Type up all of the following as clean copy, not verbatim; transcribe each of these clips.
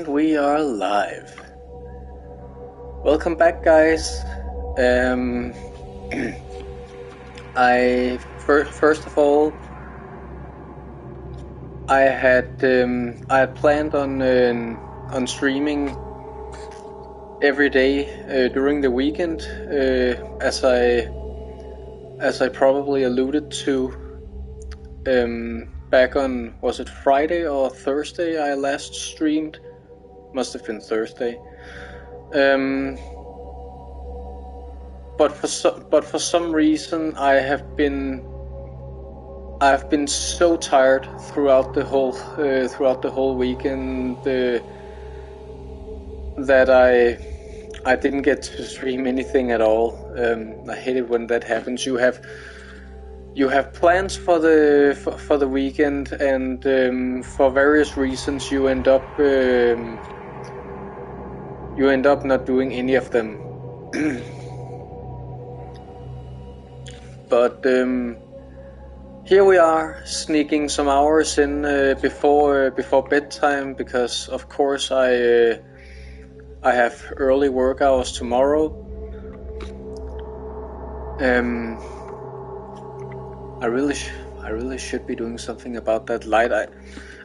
And we are live. Welcome back, guys. First of all, I had planned on streaming every day during the weekend, as I probably alluded to back on, was it Friday or Thursday I last streamed? Must have been Thursday. But for some reason I've been so tired throughout the whole weekend that I didn't get to stream anything at all. I hate it when that happens. You have plans for the weekend, and for various reasons you end up not doing any of them. But here we are, sneaking some hours in before bedtime, because of course I have early work hours tomorrow. I really should be doing something about that light.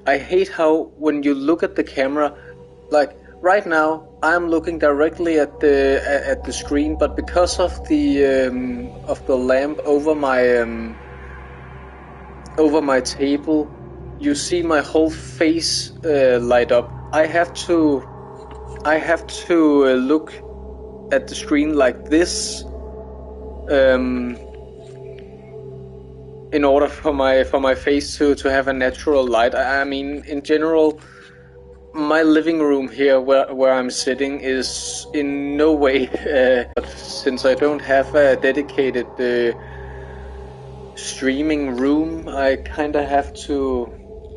I hate how when you look at the camera, like right now I'm looking directly at the screen, but because of the lamp over my table, you see my whole face light up. I have to look at the screen like this in order for my face to have a natural light. I mean, in general, my living room here where I'm sitting is in no way, but since I don't have a dedicated streaming room, I kinda have to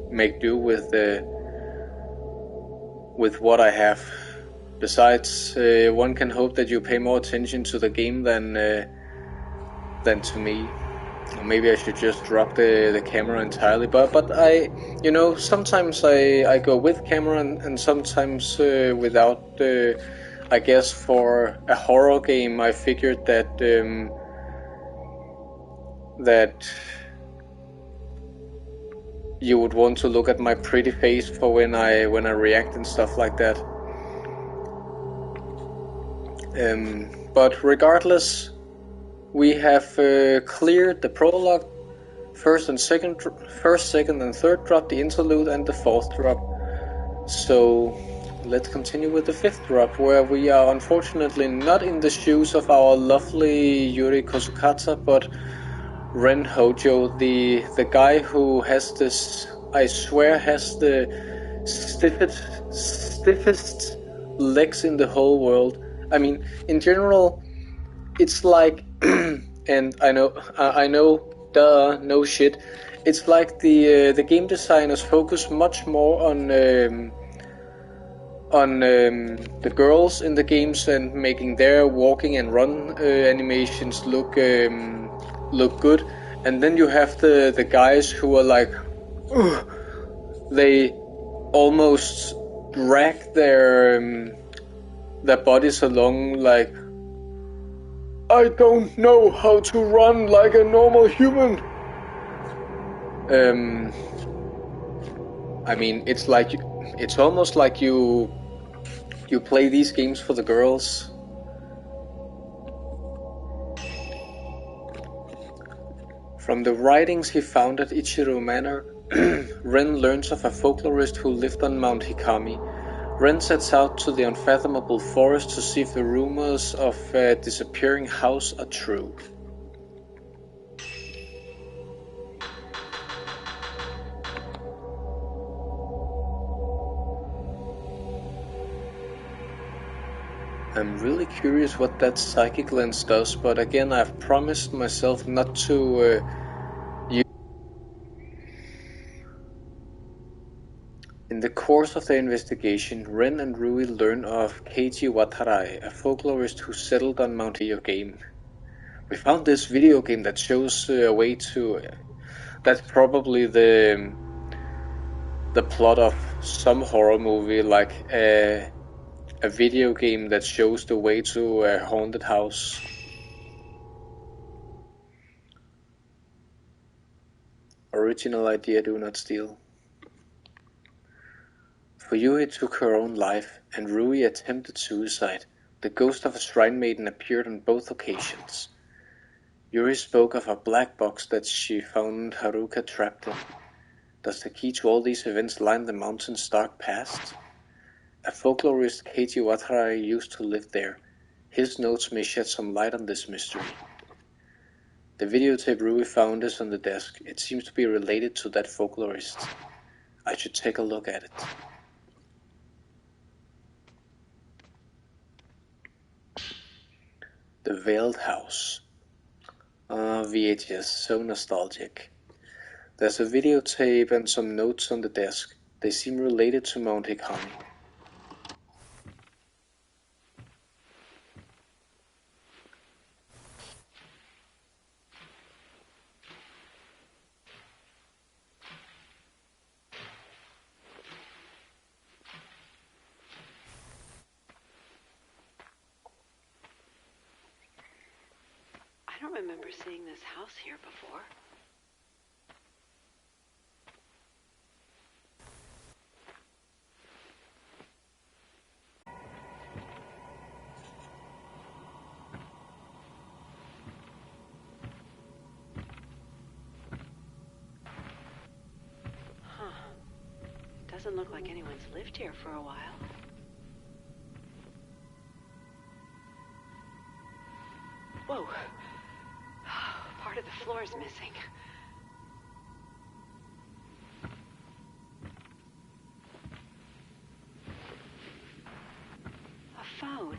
make do with what I have. Besides, one can hope that you pay more attention to the game than to me. Or maybe I should just drop the camera entirely. But I, sometimes I go with camera and sometimes without. I guess for a horror game, I figured that you would want to look at my pretty face for when I react and stuff like that. But regardless, we have cleared the prologue, first, second, and third drop, the interlude, and the fourth drop. So let's continue with the fifth drop, where we are unfortunately not in the shoes of our lovely Yuri Kozukata, but Ren Hojo, the guy who has this, I swear, has the stiffest legs in the whole world. I mean, in general, it's like, and I know, no shit. It's like the game designers focus much more on the girls in the games and making their walking and run animations look good, and then you have the guys who are like, they almost drag their bodies along like, I don't know how to run like a normal human. I mean, it's almost like you play these games for the girls. From the writings he found at Ichiro Manor, Ren learns of a folklorist who lived on Mount Hikami. Ren sets out to the unfathomable forest to see if the rumors of a disappearing house are true. I'm really curious what that psychic lens does, but again, I've promised myself not to use. In the course of their investigation, Ren and Rui learn of Keiji Watarai, a folklorist who settled on Mount Video game. We found this video game that shows a way to. That's probably the the plot of some horror movie, like a video game that shows the way to a haunted house. Original idea, do not steal. For Yui took her own life, and Rui attempted suicide. The ghost of a shrine maiden appeared on both occasions. Yuri spoke of a black box that she found Haruka trapped in. Does the key to all these events lie in the mountain's dark past? A folklorist, Keiji Watarai, used to live there. His notes may shed some light on this mystery. The videotape Rui found is on the desk. It seems to be related to that folklorist. I should take a look at it. The Veiled House. VHS, so nostalgic. There's a videotape and some notes on the desk. They seem related to Mount Hikami. I don't remember seeing this house here before. Huh. Doesn't look like anyone's lived here for a while. Whoa. Part of the floor is missing. A phone.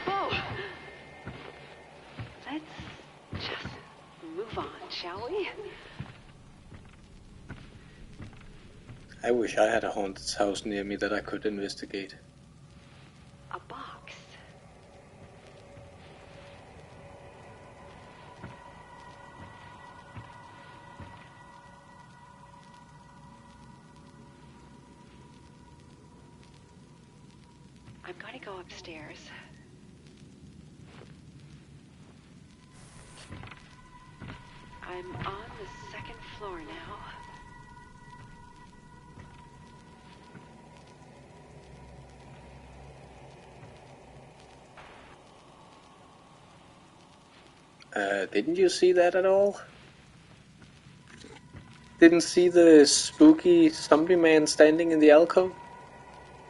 Oh! Let's just move on, shall we? I wish I had a haunted house near me that I could investigate. A box. I'm going to go upstairs. I'm on the second floor now. Didn't you see that at all? Didn't see the spooky zombie man standing in the alcove?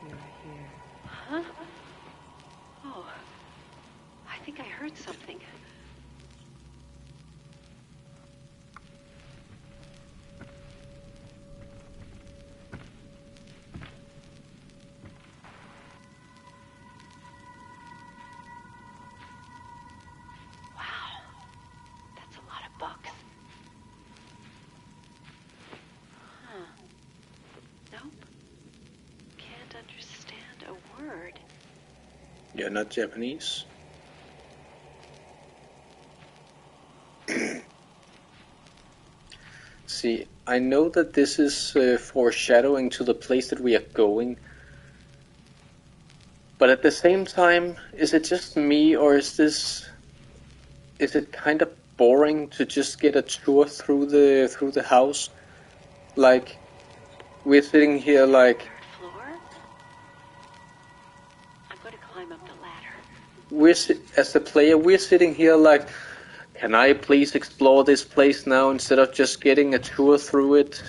You're here. Huh? Oh. I think I heard something. Wow. That's a lot of bucks. Huh. Nope. Can't understand a word. You're not Japanese? See, I know that this is foreshadowing to the place that we are going. But at the same time, is it just me, or is it kind of boring to just get a tour through the house? Like, we're sitting here like, Third floor? I'm going to climb up the ladder. as the player, we're sitting here like, can I please explore this place now instead of just getting a tour through it?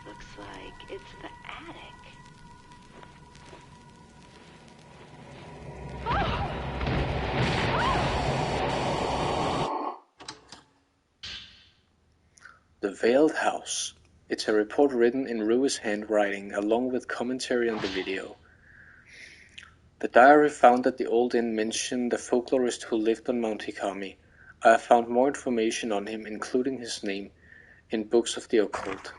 Looks like it's the attic. The Veiled House. It's a report written in Rui's handwriting, along with commentary on the video. The diary found at the old inn mentioned a folklorist who lived on Mount Hikami. I have found more information on him, including his name, in books of the occult.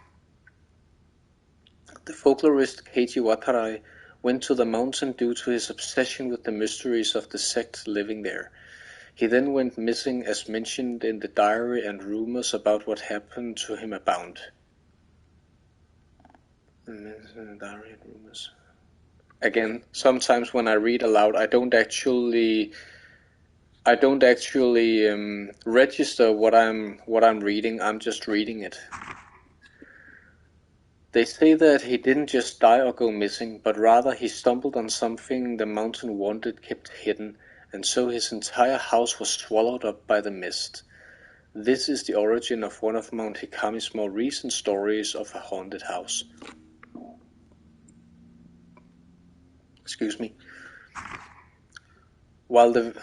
The folklorist Keiji Watarai went to the mountain due to his obsession with the mysteries of the sect living there. He then went missing as mentioned in the diary, and rumors about what happened to him abound. Diary and rumors. Again, sometimes when I read aloud, I don't actually register what I'm reading. I'm just reading it. They say that he didn't just die or go missing, but rather he stumbled on something the mountain wanted kept hidden, and so his entire house was swallowed up by the mist. This is the origin of one of Mount Hikami's more recent stories of a haunted house. Excuse me. While the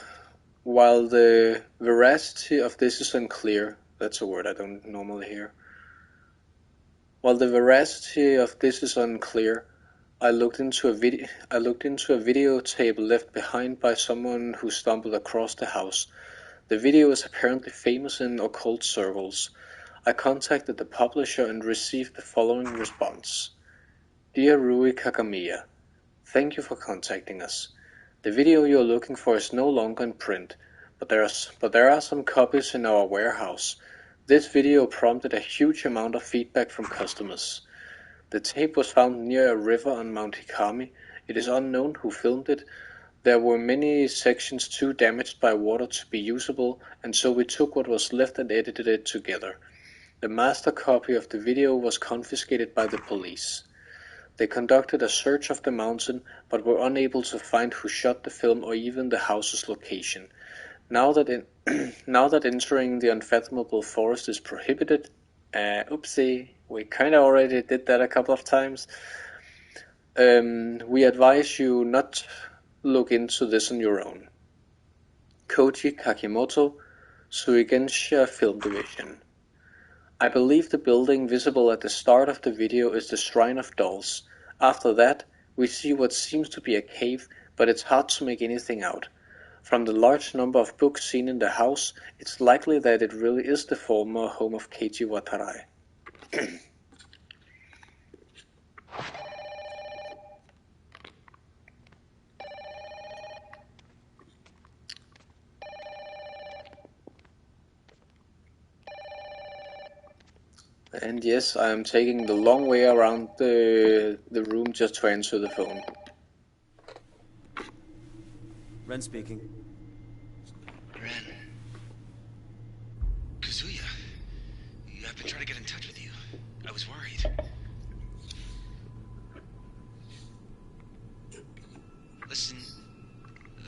veracity of this is unclear, that's a word I don't normally hear. While the veracity of this is unclear, I looked into a videotape left behind by someone who stumbled across the house. The video is apparently famous in occult circles. I contacted the publisher and received the following response. Dear Rui Kakamiya, thank you for contacting us. The video you are looking for is no longer in print, but there are some copies in our warehouse. This video prompted a huge amount of feedback from customers. The tape was found near a river on Mount Hikami. It is unknown who filmed it. There were many sections too damaged by water to be usable, and so we took what was left and edited it together. The master copy of the video was confiscated by the police. They conducted a search of the mountain, but were unable to find who shot the film or even the house's location. Now that entering the unfathomable forest is prohibited, oopsie, we kinda already did that a couple of times. We advise you not look into this on your own. Koji Kakimoto, Suigensha Film Division. I believe the building visible at the start of the video is the Shrine of Dolls. After that, we see what seems to be a cave, but it's hard to make anything out. From the large number of books seen in the house, it's likely that it really is the former home of Keiji Watarai. And yes, I am taking the long way around the room just to answer the phone. Ren speaking. Ren. Kazuya. I've been trying to get in touch with you. I was worried. Listen,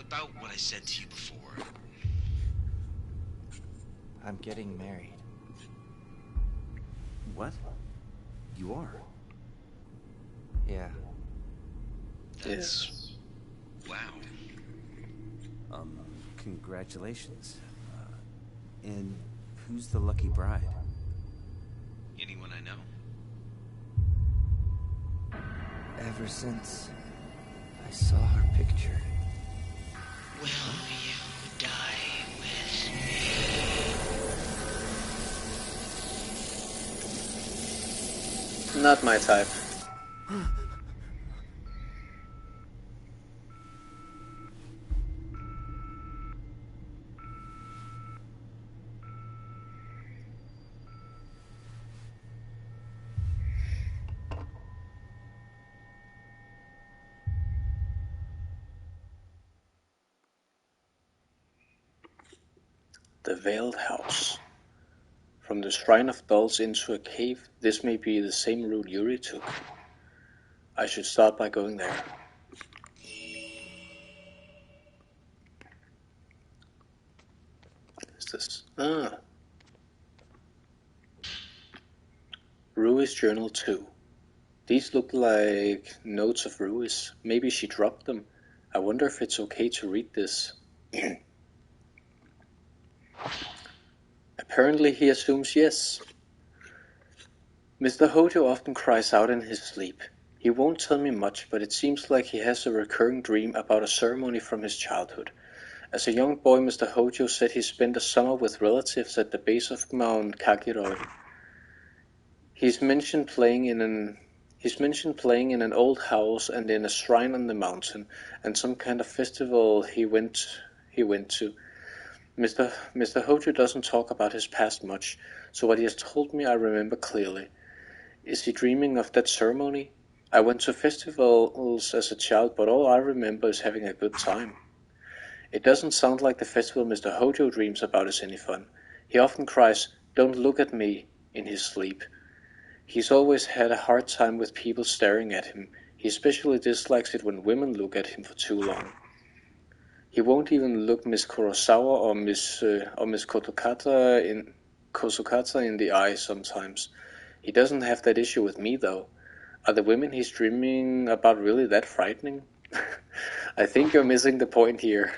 about what I said to you before. I'm getting married. What? You are? Yeah. That's... wow. Congratulations. And who's the lucky bride? Anyone I know? Ever since I saw her picture. Will you die with me? Not my type. The Veiled House. From the Shrine of Dolls into a cave, this may be the same route Yuri took. I should start by going there. What is this? Rui's Journal 2. These look like notes of Rui's. Maybe she dropped them. I wonder if it's okay to read this. Apparently he assumes yes. Mr. Hojo often cries out in his sleep. He won't tell me much, but it seems like he has a recurring dream about a ceremony from his childhood. As a young boy, Mr. Hojo said he spent a summer with relatives at the base of Mount Kakiroi. He's mentioned playing in an old house and in a shrine on the mountain, and some kind of festival he went to. Mr. Hojo doesn't talk about his past much, so what he has told me I remember clearly. Is he dreaming of that ceremony? I went to festivals as a child, but all I remember is having a good time. It doesn't sound like the festival Mr. Hojo dreams about is any fun. He often cries, "Don't look at me," in his sleep. He's always had a hard time with people staring at him. He especially dislikes it when women look at him for too long. He won't even look Miss Kurosawa or Miss Kosukata in the eye sometimes. He doesn't have that issue with me, though. Are the women he's dreaming about really that frightening? I think you're missing the point here.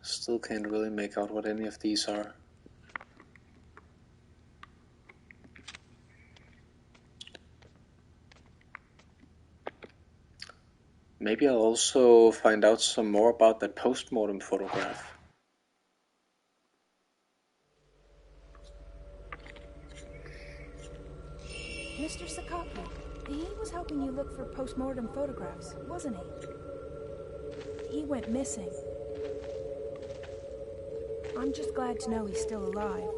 Still can't really make out what any of these are. Maybe I'll also find out some more about that post-mortem photograph. Mr. Sakaki, he was helping you look for post-mortem photographs, wasn't he? He went missing. I'm just glad to know he's still alive.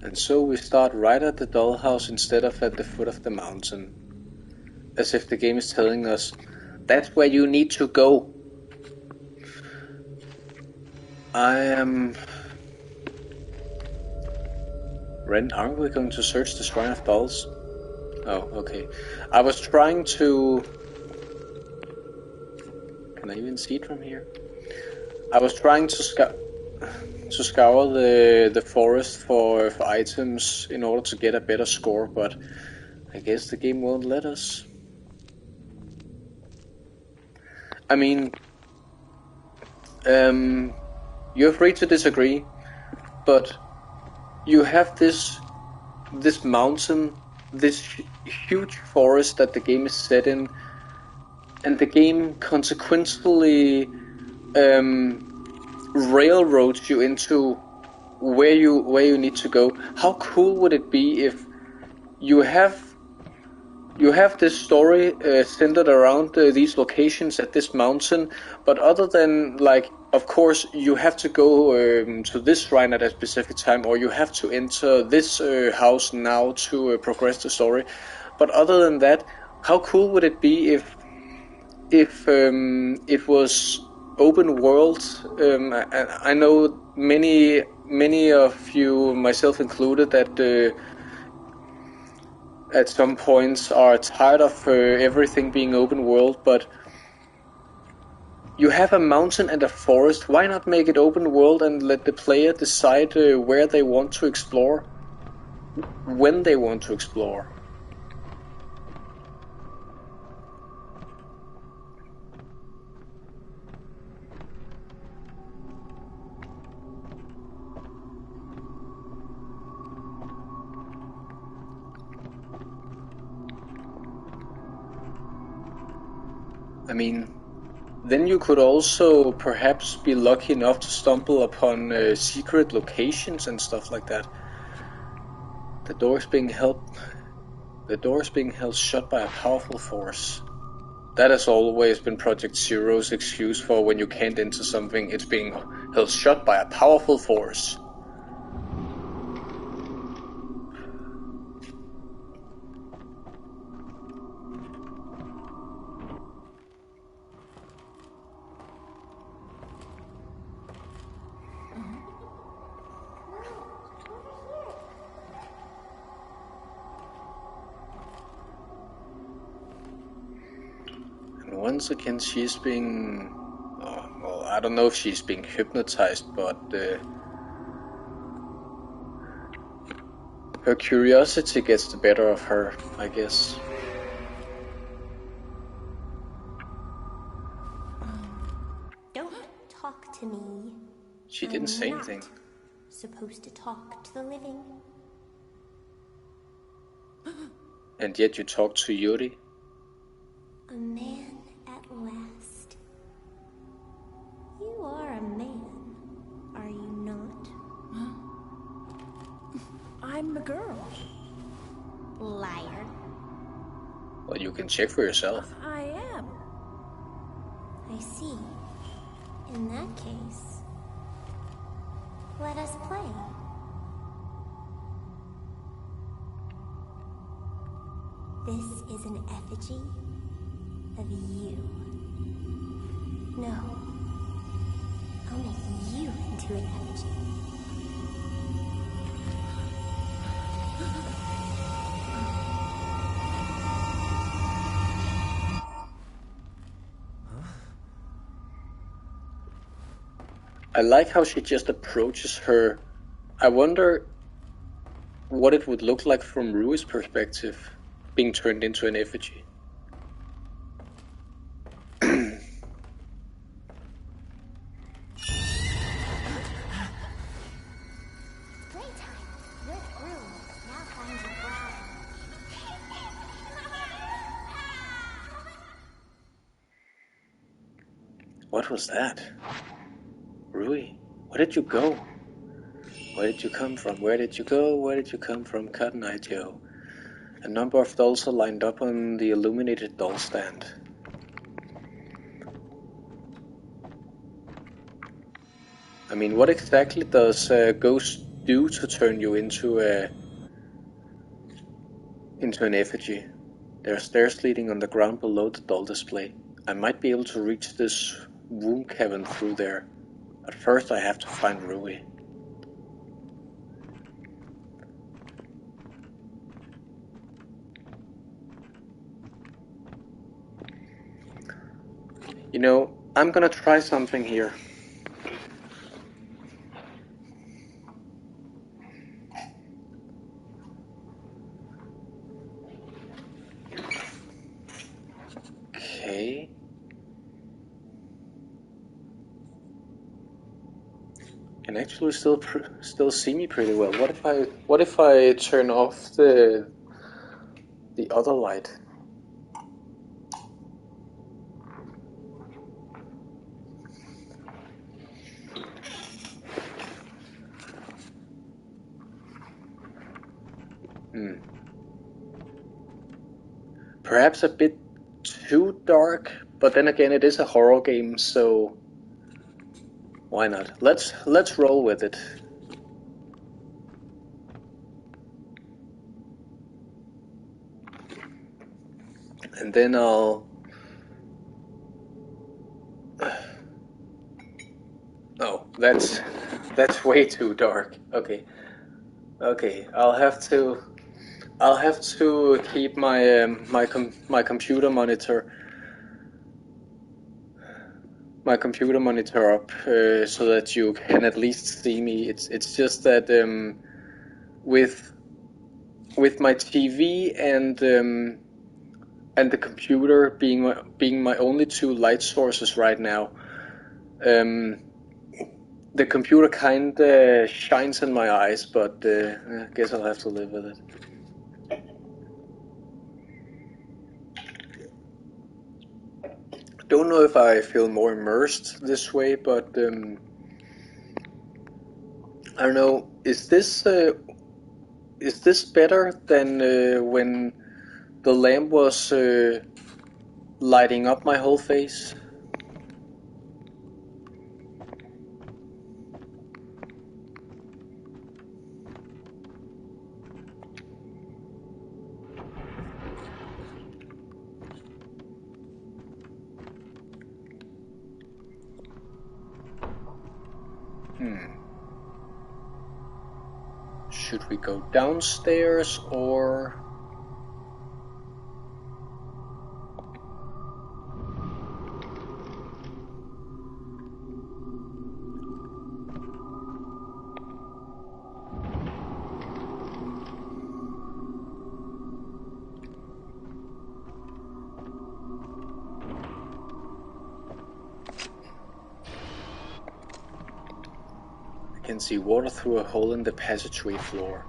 And so we start right at the dollhouse instead of at the foot of the mountain. As if the game is telling us, that's where you need to go. Ren, aren't we going to search the Shrine of Dolls? Oh, okay. I was trying to... Can I even see it from here? I was trying to scour the forest for items in order to get a better score, but I guess the game won't let us. I mean, you're free to disagree, but you have this mountain, this huge forest that the game is set in, and the game consequently railroads you into where you need to go. How cool would it be if you have this story centered around these locations at this mountain, but other than, like, of course you have to go to this shrine at a specific time, or you have to enter this house now to progress the story, but other than that, how cool would it be if it was open world? I know many of you, myself included, that at some points are tired of everything being open world, but you have a mountain and a forest. Why not make it open world and let the player decide where they want to explore, when they want to explore? I mean, then you could also perhaps be lucky enough to stumble upon secret locations and stuff like that. The door is being held shut by a powerful force. That has always been Project Zero's excuse for when you can't enter something. It's being held shut by a powerful force. Once again, she's being... well, I don't know if she's being hypnotized, but her curiosity gets the better of her, I guess. Don't talk to me. She didn't say anything. Supposed to talk to the living. And yet you talk to Yuri. A man at last. You are a man, are you not? girl. Liar. Well, you can check for yourself. I am. I see. In that case, let us play. This is an effigy of you. No. I'll make you into an effigy. I like how she just approaches her. I wonder what it would look like from Rui's perspective, being turned into an effigy. Playtime. Your room now finds your bride. What was that? Rui, where did you go? Where did you come from? Where did you go? Where did you come from, Cotton Eye Joe? A number of dolls are lined up on the illuminated doll stand. I mean, what exactly does Ghost do to turn you into an effigy? There are stairs leading on the ground below the doll display. I might be able to reach this womb cavern through there, but first I have to find Rui. You know, I'm gonna try something here. Okay. Can actually still see me pretty well. What if I turn off the other light? Perhaps a bit too dark, but then again it is a horror game, so why not? Let's roll with it. And then I'll... Oh, that's way too dark. Okay. I'll have to keep my my computer monitor up so that you can at least see me. It's just that with my TV and the computer being my only two light sources right now, the computer kinda shines in my eyes, but I guess I'll have to live with it. Don't know if I feel more immersed this way, but I don't know. Is this better than when the lamp was lighting up my whole face? Should we go downstairs or... I can see water through a hole in the passageway floor.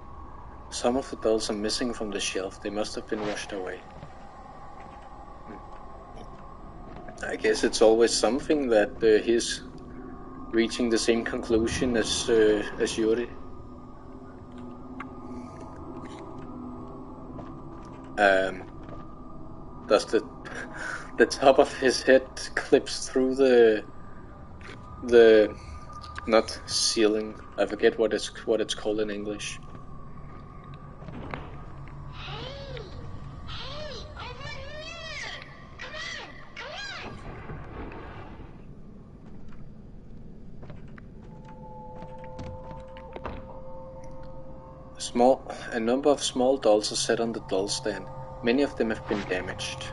Some of the dolls are missing from the shelf. They must have been washed away. I guess it's always something that he's reaching the same conclusion as Yuri. Does the top of his head clips through the not ceiling. I forget what it's called in English. A number of small dolls are set on the doll stand. Many of them have been damaged.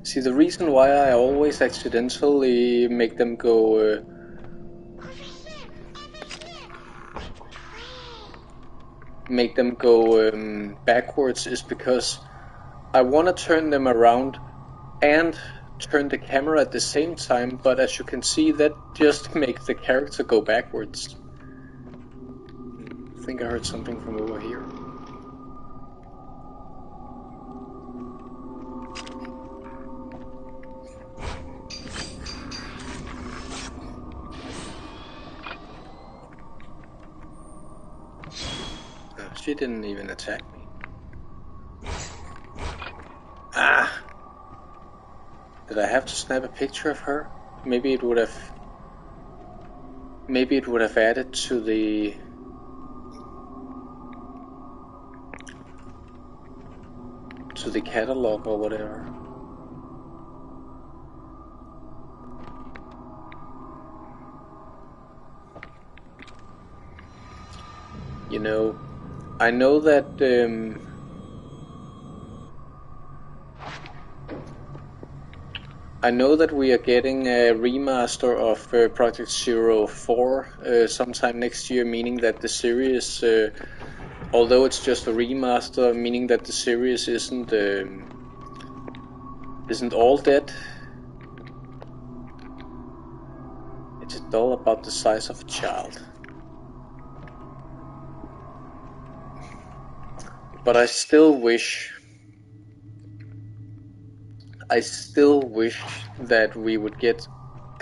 See, the reason why I always accidentally make them go backwards is because I want to turn them around and turn the camera at the same time, but as you can see, that just makes the character go backwards. I think I heard something from over here. She didn't even attack me. Ah! Did I have to snap a picture of her? Maybe it would have added to the catalog or whatever. You know, I know that we are getting a remaster of Project 04 sometime next year, meaning that the series, although it's just a remaster, meaning that the series isn't all dead. It's a doll about the size of a child. But I still wish that we would get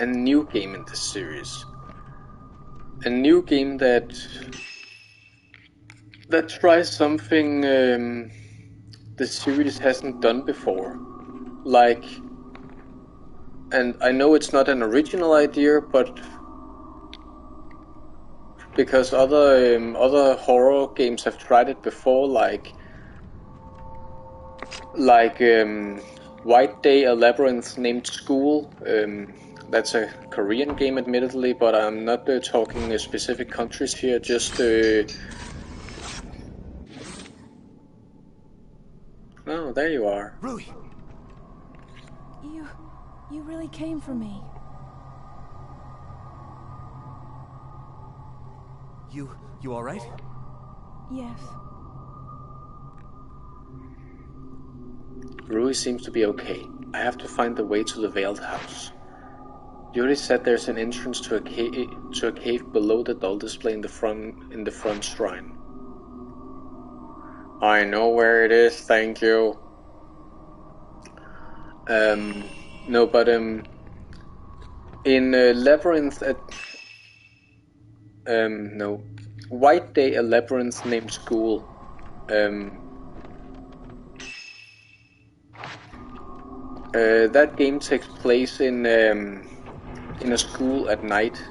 a new game in this series. A new game that tries something the series hasn't done before. Like, and I know it's not an original idea, but because other horror games have tried it before, like White Day, a labyrinth named School. That's a Korean game, admittedly, but I'm not talking specific countries here. Just oh, there you are. Rui! You really came for me. You all right? Yes. Rui seems to be okay. I have to find the way to the Veiled House. Yuri said there's an entrance to a cave below the doll display in the front shrine. I know where it is, thank you. No, but in Labyrinth at no, White Day, a labyrinth named School. That game takes place in a school at night.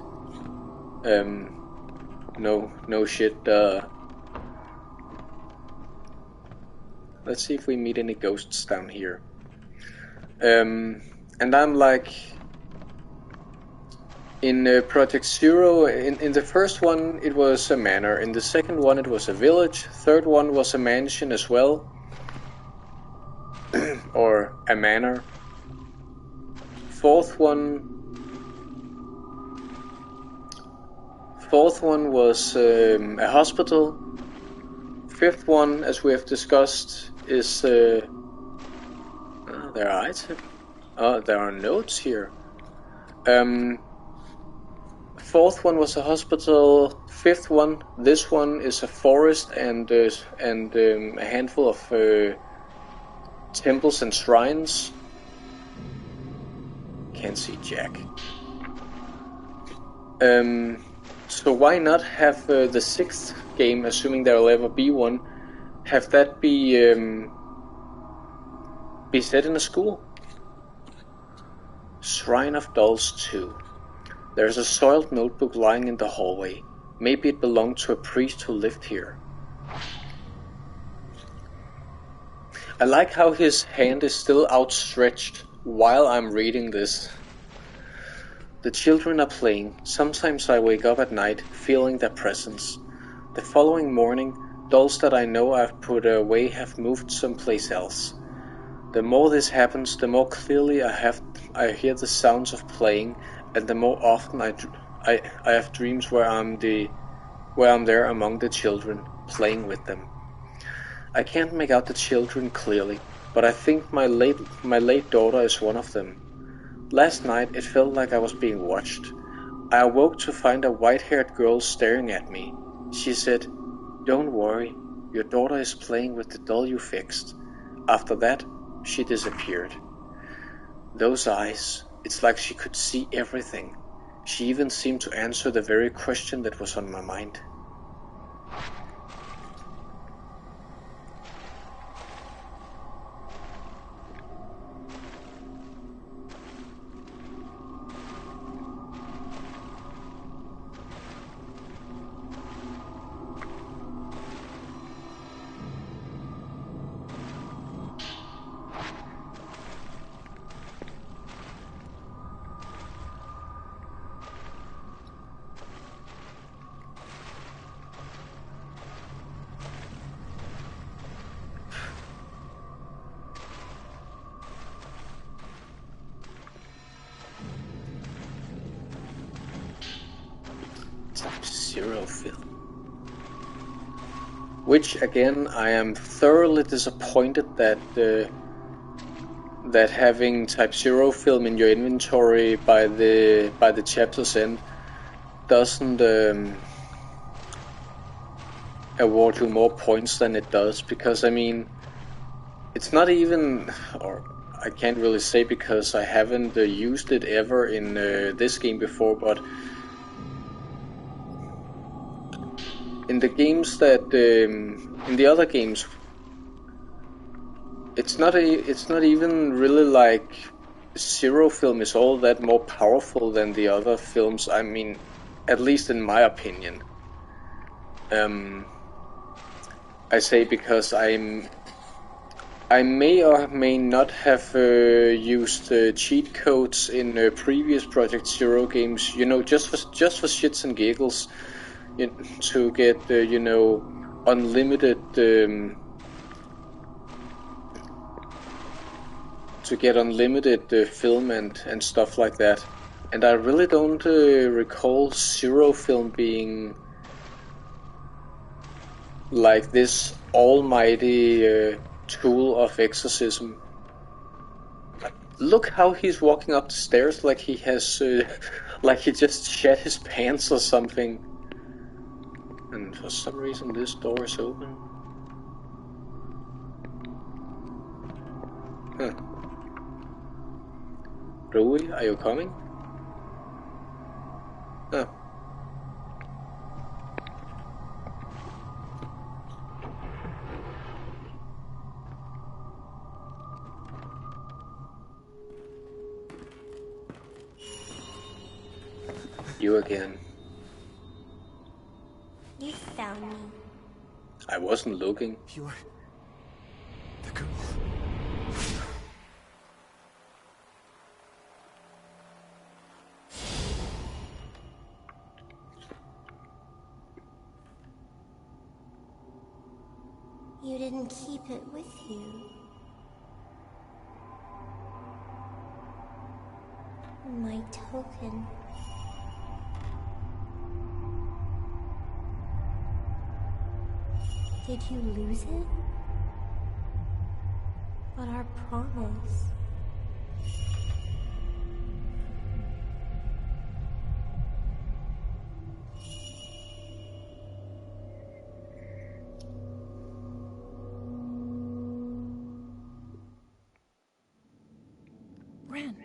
No shit. Let's see if we meet any ghosts down here. And I'm like, in Project Zero, in the first one it was a manor, in the second one it was a village, third one was a mansion as well, or a manor. Fourth one was a hospital. Fifth one, as we have discussed, is there are items. Oh, there are notes here. Fourth one was a hospital. Fifth one, this one is a forest and a handful of temples and shrines. Can't see Jack. So why not have the sixth game, assuming there will ever be one, have that be set in a school? Shrine of Dolls 2. There's a soiled notebook lying in the hallway. Maybe it belonged to a priest who lived here. I like how his hand is still outstretched while I'm reading this. The children are playing. Sometimes I wake up at night feeling their presence. The following morning, dolls that I know I've put away have moved someplace else. The more this happens, the more clearly I hear the sounds of playing, and the more often I have dreams where I'm there among the children, playing with them. I can't make out the children clearly, but I think my late daughter is one of them. Last night it felt like I was being watched. I awoke to find a white-haired girl staring at me. She said, "Don't worry, your daughter is playing with the doll you fixed." After that, she disappeared. Those eyes, it's like she could see everything. She even seemed to answer the very question that was on my mind. Zero film. Which again, I am thoroughly disappointed that having Type 0 film in your inventory by the chapter's end doesn't award you more points than it does, because I mean, it's not even, or I can't really say because I haven't used it ever in this game before, but in the games that in the other games, it's not even really like Zero film is all that more powerful than the other films. I mean, at least in my opinion. I say because I may or may not have used cheat codes in previous Project Zero games. You know, just for shits and giggles, to get unlimited. To get unlimited film and stuff like that. And I really don't recall Zero film being like this almighty tool of exorcism. Look how he's walking up the stairs like he has, like he just shed his pants or something. And for some reason this door is open. Huh. Rui, are you coming? Oh. You again. You found me. I wasn't looking. You're the girl. You didn't keep it with you. My token. Did you lose it? But our promise. Ren.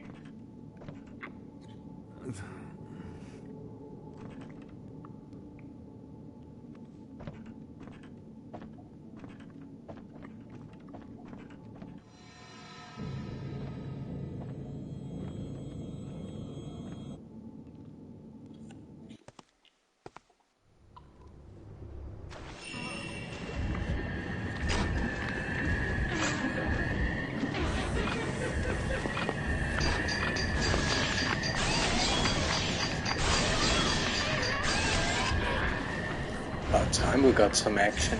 About time we got some action.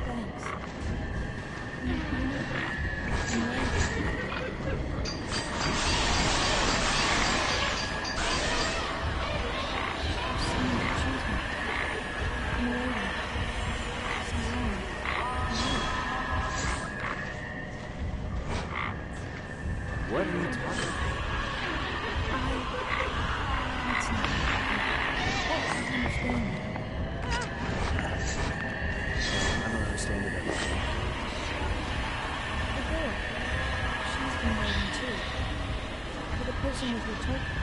Thanks. What are you talking about? I don't understand it at all. The girl. She's been waiting too. For the person with your token.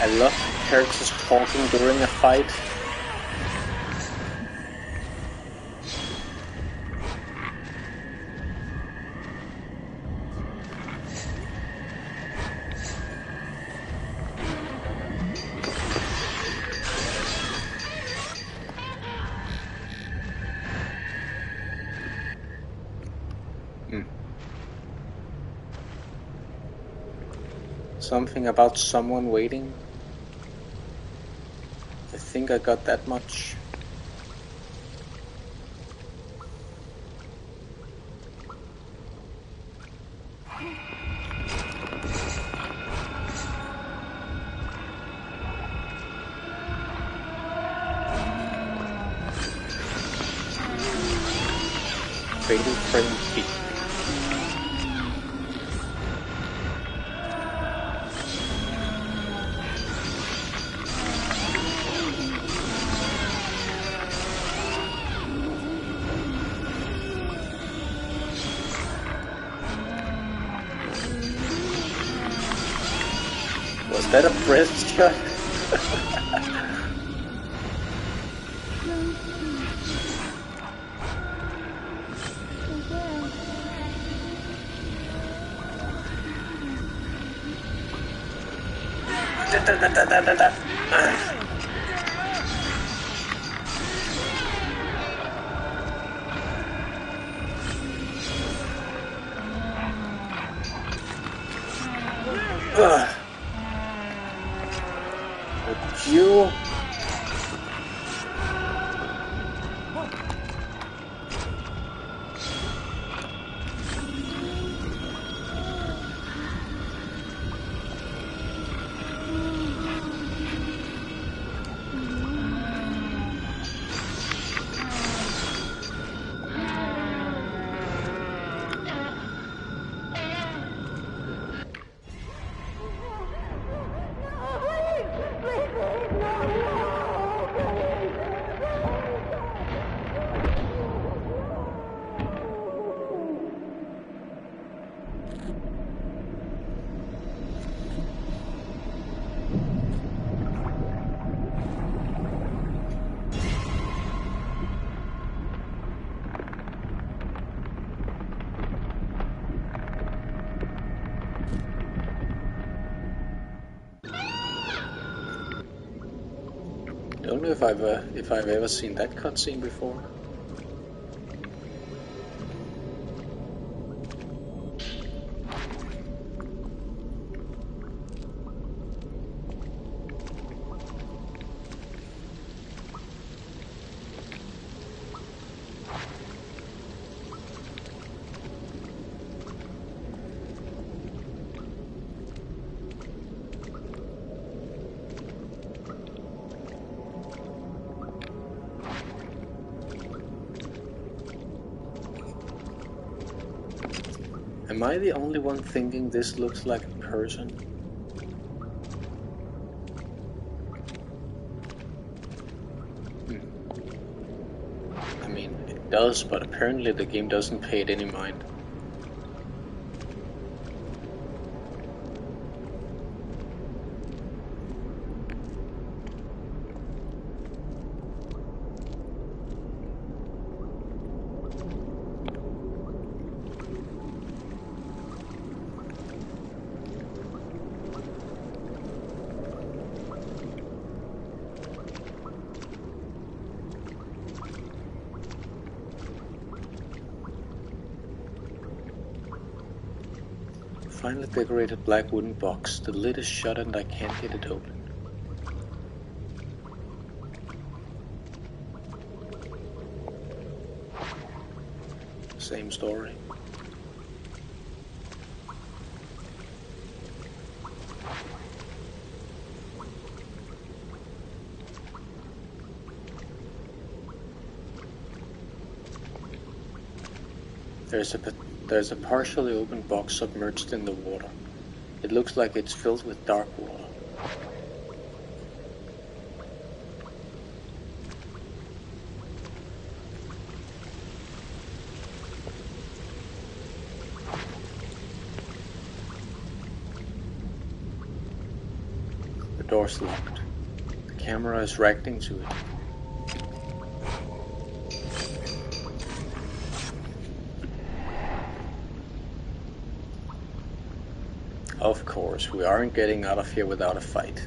I love characters talking during a fight. Something about someone waiting. I think I got that much. Fatal frame feet. Was that a breast shot? Would you? Don't know if I've ever seen that cutscene before. Am I the only one thinking this looks like a person? I mean, it does, but apparently the game doesn't pay it any mind. Finely decorated black wooden box. The lid is shut and I can't get it open. Same story. There's a partially open box submerged in the water. It looks like it's filled with dark water. The door's locked. The camera is reacting to it. Of course, we aren't getting out of here without a fight.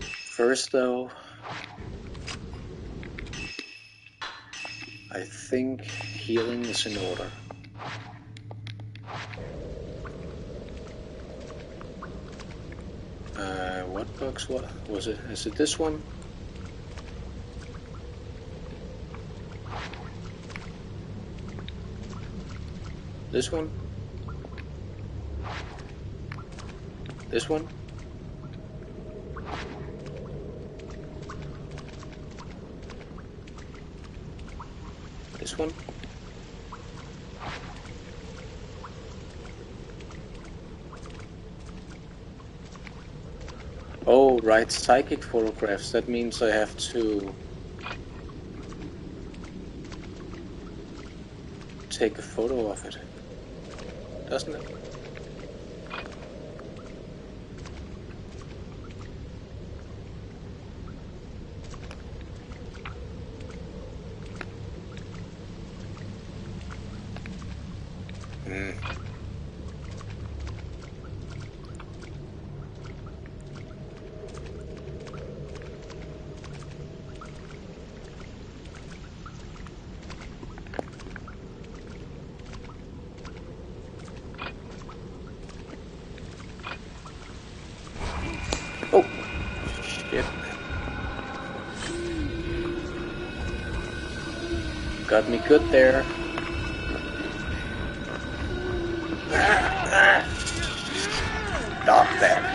First though, I think healing is in order. What box was it? Is it this one? This one? This one? This one? Oh, right, psychic photographs. That means I have to take a photo of it, doesn't it? Oh, shit. Got me good there. Stop that.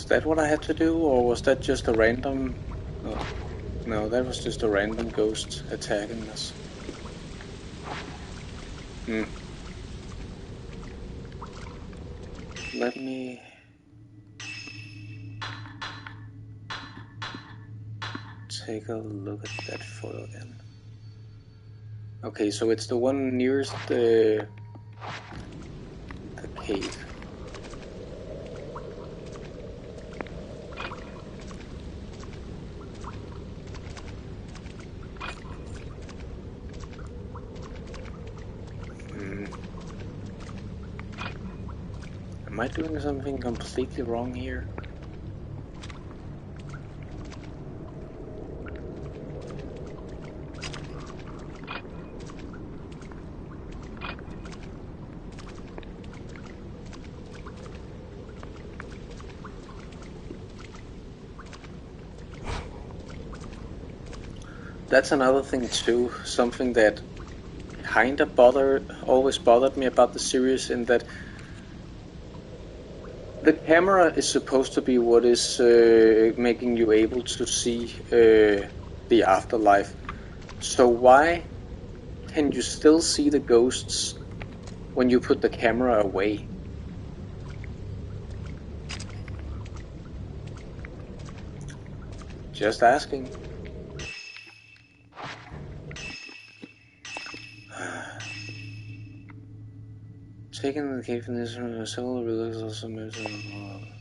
that what I had to do, or was that just a random... Oh, no, that was just a random ghost attacking us. Let me... take a look at that photo again. Okay, so it's the one nearest the cave. Am I doing something completely wrong here? That's another thing too, something that kinda always bothered me about the series, in that the camera is supposed to be what is making you able to see the afterlife. So why can you still see the ghosts when you put the camera away? Just asking. Taking the cave in this room, several relics also mentioned.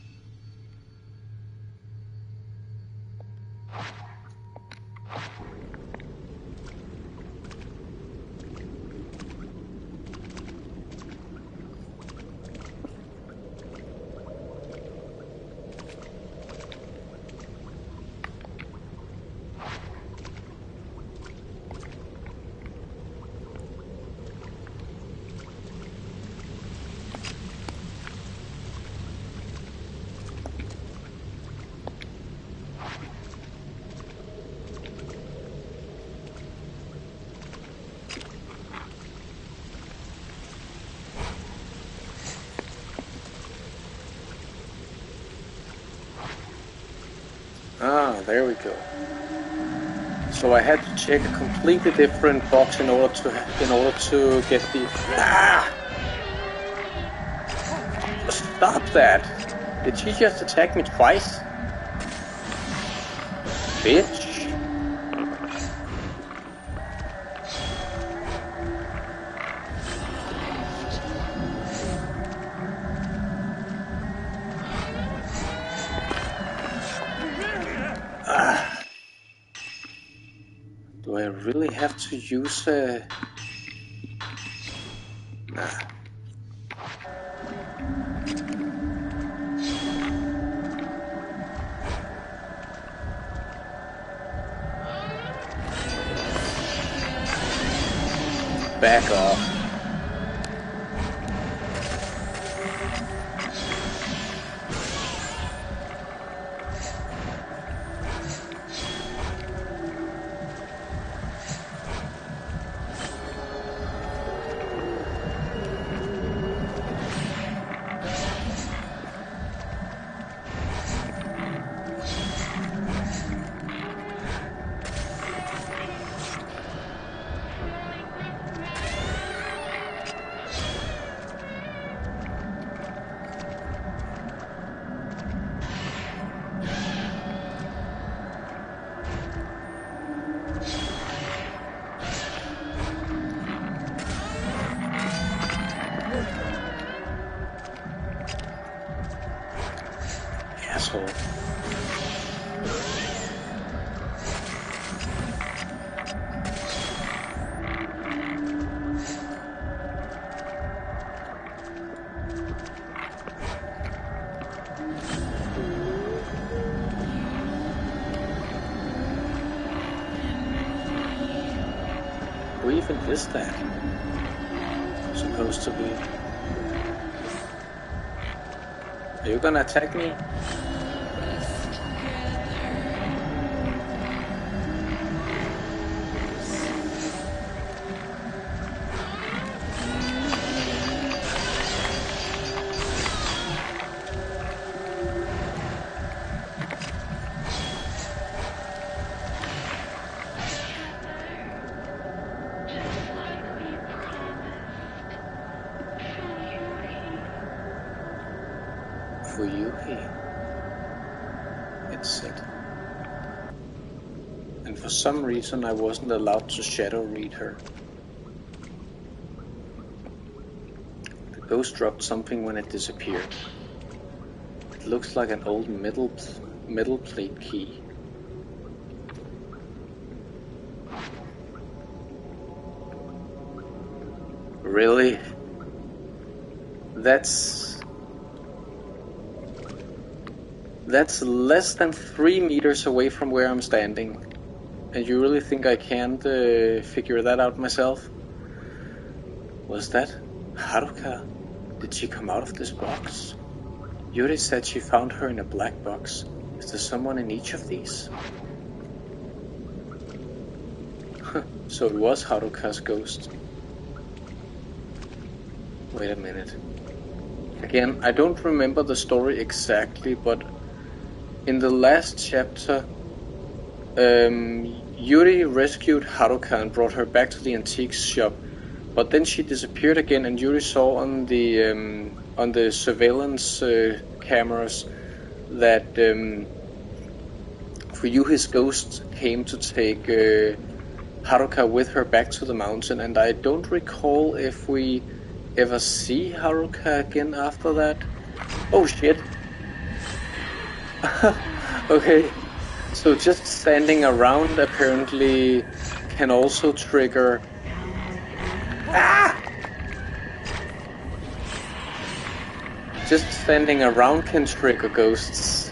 Ah, there we go. So I had to check a completely different box in order to get the... Ah! Stop that! Did she just attack me twice? Bitch! Do I really have to use a... Nah. Back off. Asshole. Who even is that supposed to be? Are you gonna attack me? Yuri, it said. And for some reason I wasn't allowed to shadow read her. The ghost dropped something when it disappeared. It looks like an old metal plate key. Really? That's less than 3 meters away from where I'm standing. And you really think I can't figure that out myself? Was that Haruka? Did she come out of this box? Yuri said she found her in a black box. Is there someone in each of these? So it was Haruka's ghost. Wait a minute. Again, I don't remember the story exactly, but in the last chapter, Yuri rescued Haruka and brought her back to the antiques shop, but then she disappeared again, and Yuri saw on the surveillance cameras that Ryuhi's ghost came to take Haruka with her back to the mountain, and I don't recall if we ever see Haruka again after that. Oh shit! Okay. So just standing around apparently can also trigger... Ah! Just standing around can trigger ghosts.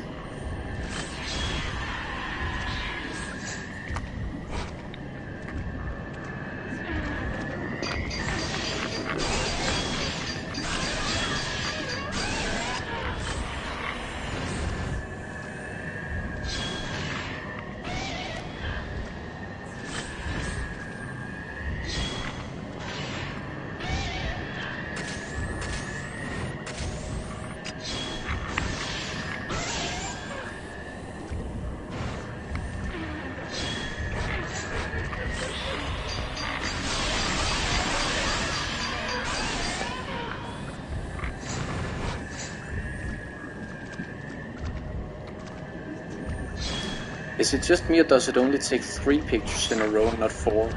Is it just me, or does it only take 3 pictures in a row, not 4?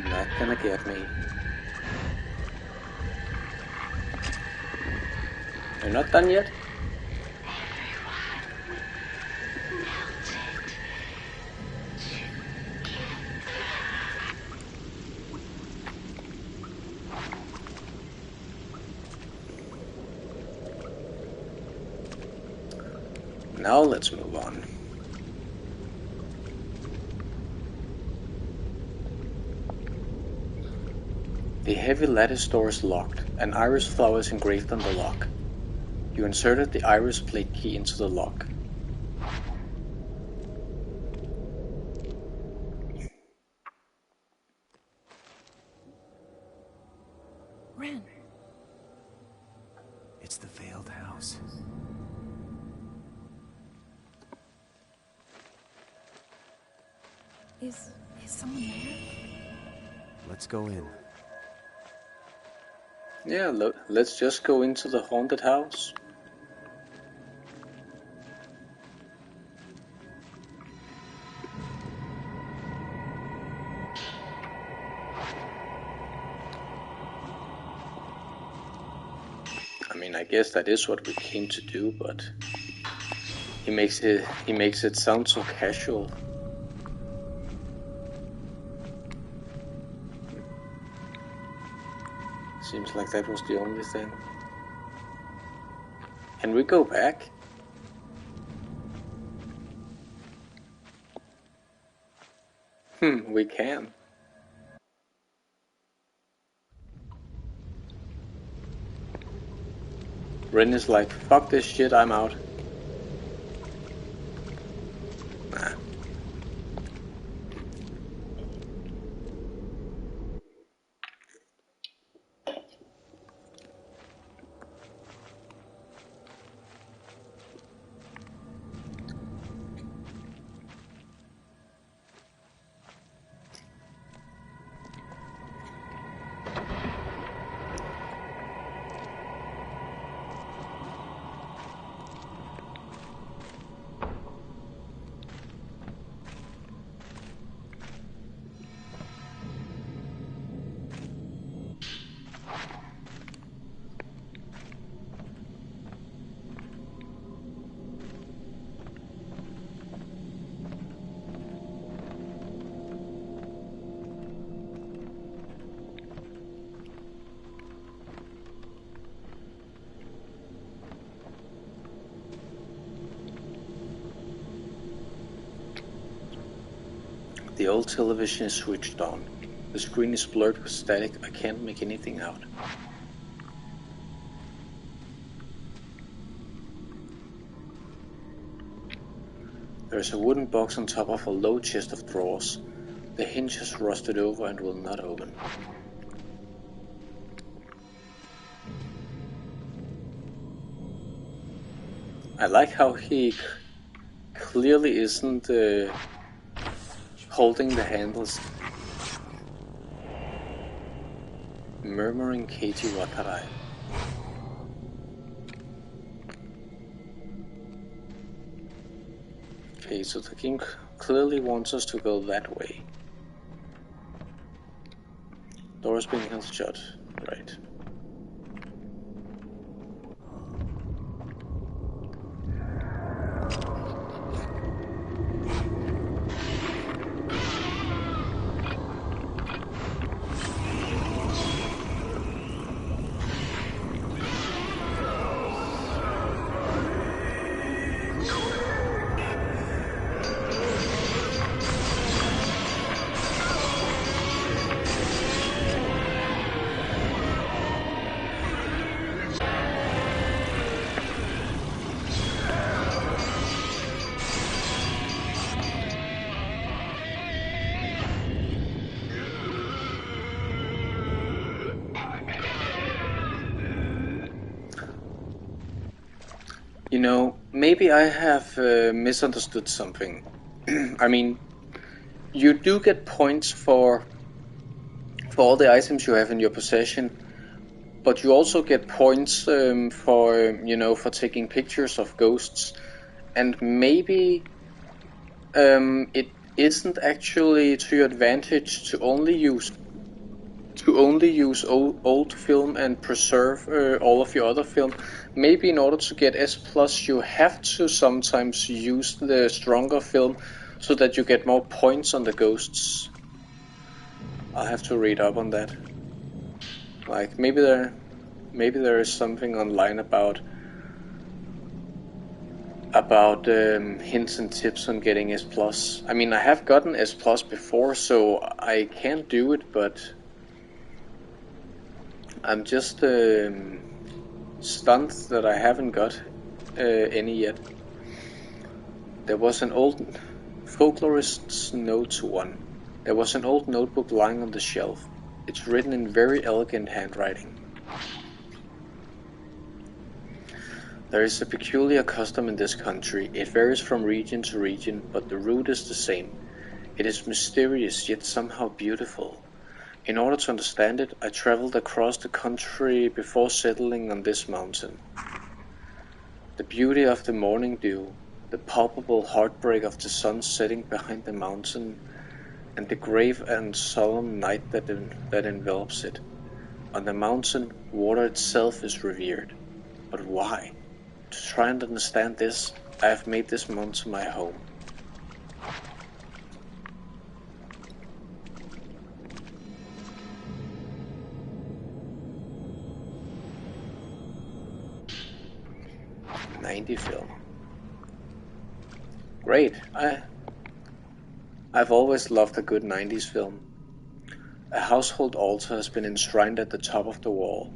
Not gonna get me. You're not done yet? Now let's move on. The heavy lattice door is locked, and iris flower is engraved on the lock. You inserted the iris plate key into the lock. Ren. It's the veiled house. Is someone there? Let's go in. Yeah, let's just go into the haunted house. I mean, I guess that is what we came to do, but he makes it sound so casual. Seems like that was the only thing. Can we go back? We can. Ren is like, fuck this shit, I'm out. Nah. The old television is switched on. The screen is blurred with static. I can't make anything out. There's a wooden box on top of a low chest of drawers. The hinge has rusted over and will not open. I like how he clearly isn't holding the handles. Murmuring Keiji Watarai. Okay, so the king clearly wants us to go that way. Doors being held shut. Right. You know, maybe I have misunderstood something. I mean, you do get points for all the items you have in your possession, but you also get points for taking pictures of ghosts, and maybe it isn't actually to your advantage to only use old film and preserve all of your other film. Maybe in order to get S+, you have to sometimes use the stronger film so that you get more points on the ghosts. I'll have to read up on that. Like maybe there is something online about hints and tips on getting S+. I mean, I have gotten S+ before, so I can do it, but I'm just stunned that I haven't got any yet. There was an old folklorist's note 1. There was an old notebook lying on the shelf. It's written in very elegant handwriting. There is a peculiar custom in this country. It varies from region to region, but the root is the same. It is mysterious, yet somehow beautiful. In order to understand it, I traveled across the country before settling on this mountain. The beauty of the morning dew, the palpable heartbreak of the sun setting behind the mountain, and the grave and solemn night that envelops it. On the mountain, water itself is revered. But why? To try and understand this, I have made this mountain my home. '90 film. Great. I've always loved a good 90s film. A household altar has been enshrined at the top of the wall.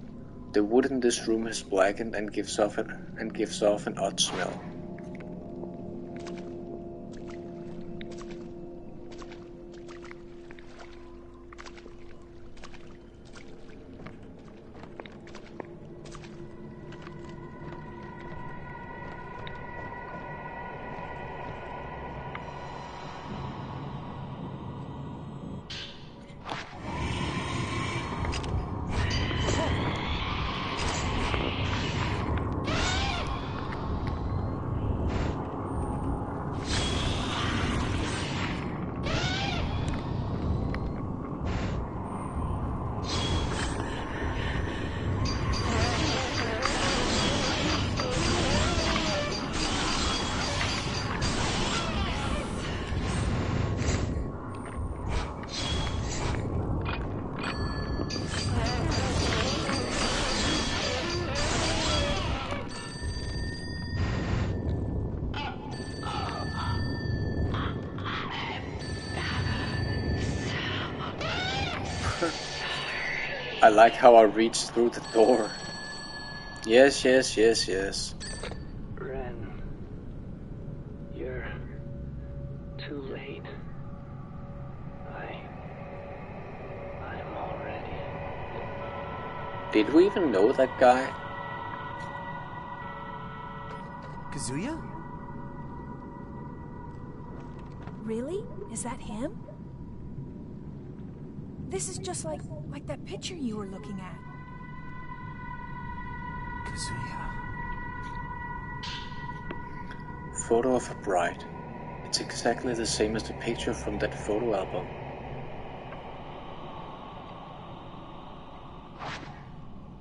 The wood in this room has blackened and gives off an odd smell. I like how I reached through the door. Yes. Ren, you're too late. I'm already. Did we even know that guy? Kazuya? Really? Is that him? This is just like that picture you were looking at. Kazuya. Photo of a bride. It's exactly the same as the picture from that photo album.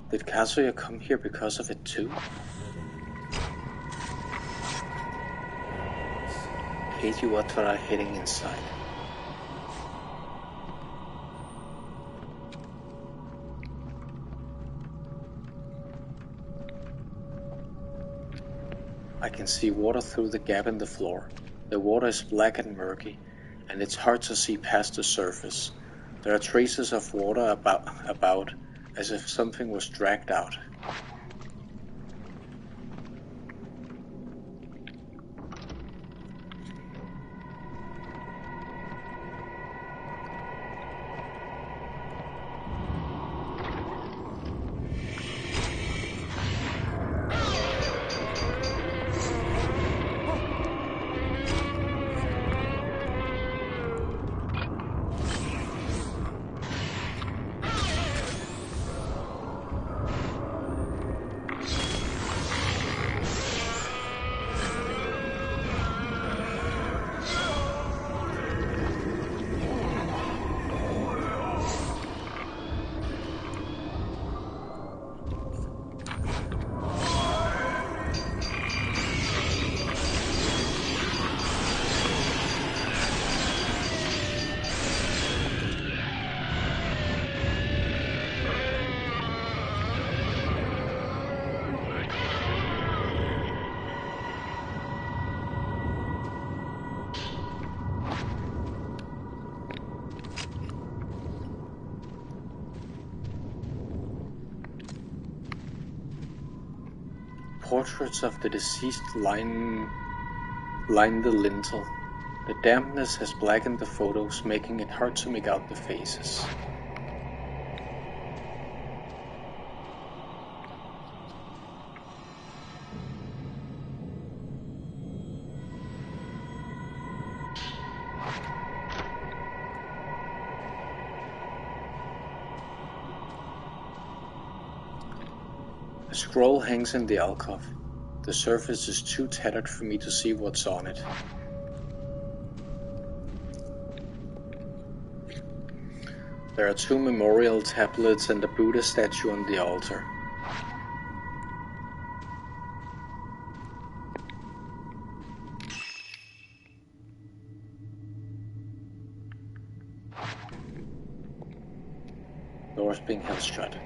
Did Kazuya come here because of it too? Keiji Watarai heading inside. I can see water through the gap in the floor. The water is black and murky, and it's hard to see past the surface. There are traces of water about as if something was dragged out. Portraits of the deceased line the lintel. The dampness has blackened the photos, making it hard to make out the faces. A scroll hangs in the alcove. The surface is too tattered for me to see what's on it. There are 2 memorial tablets and a Buddha statue on the altar. Doors being held shut.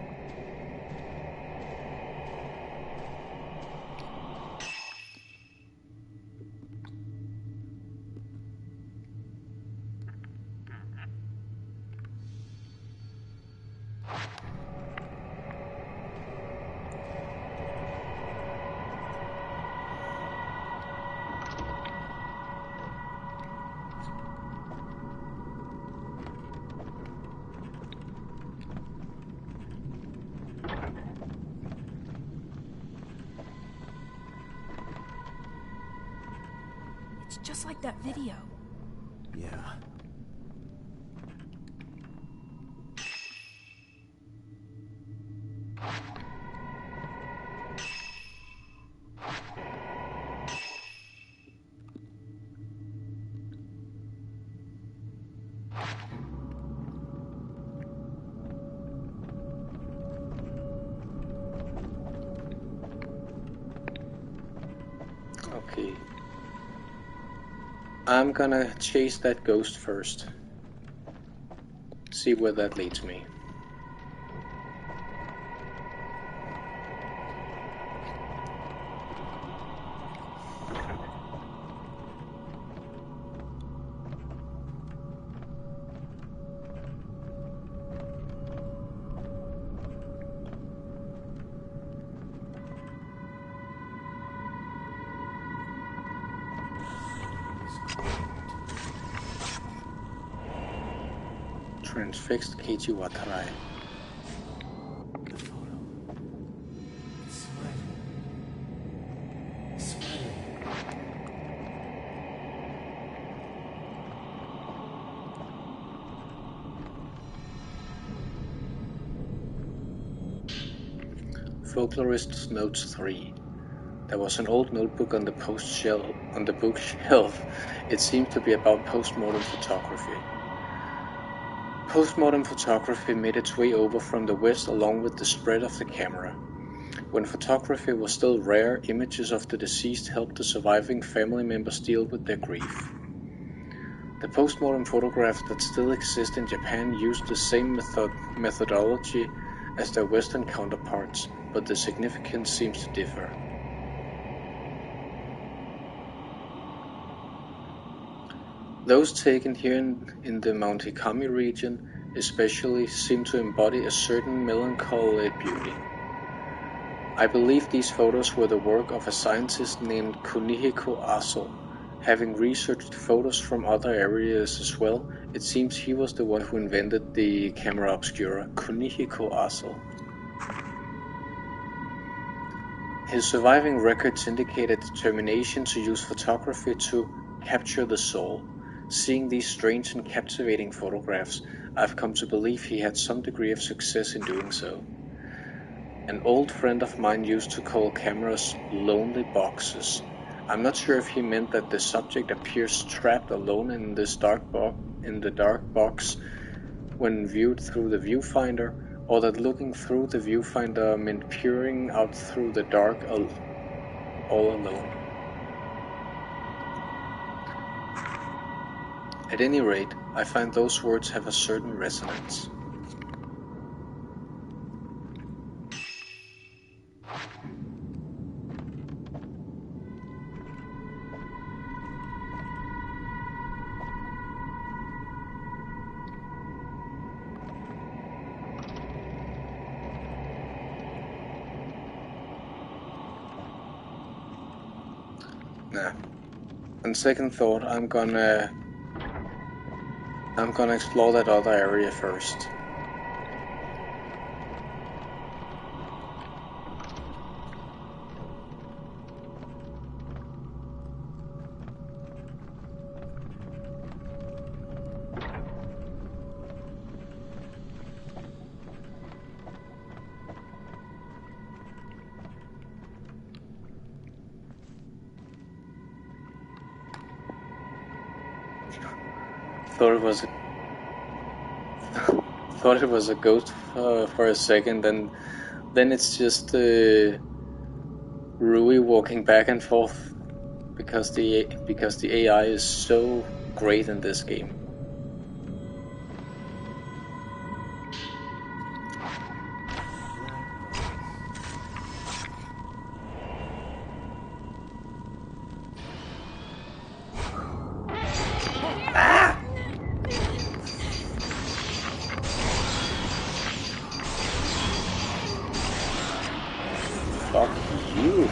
Just like that video. Yeah. Okay. I'm gonna chase that ghost first. See where that leads me. Transfixed Keiji Watarai. The photo. It's smiling. Smiling. Folklorist Notes 3. There was an old notebook on the bookshelf. It seemed to be about postmortem photography. Postmortem photography made its way over from the West along with the spread of the camera. When photography was still rare, images of the deceased helped the surviving family members deal with their grief. The postmortem photographs that still exist in Japan use the same methodology as their Western counterparts, but the significance seems to differ. Those taken here in the Mount Hikami region especially seem to embody a certain melancholy beauty. I believe these photos were the work of a scientist named Kunihiko Aso. Having researched photos from other areas as well, it seems he was the one who invented the camera obscura, Kunihiko Aso. His surviving records indicate a determination to use photography to capture the soul. Seeing these strange and captivating photographs, I've come to believe he had some degree of success in doing so. An old friend of mine used to call cameras lonely boxes. I'm not sure if he meant that the subject appears trapped alone in this dark box when viewed through the viewfinder, or that looking through the viewfinder meant peering out through the dark all alone. At any rate, I find those words have a certain resonance. Nah. On second thought, I'm gonna explore that other area first. Thought it was a ghost for a second, and then it's just Rui walking back and forth because the AI is so great in this game. Fuck you.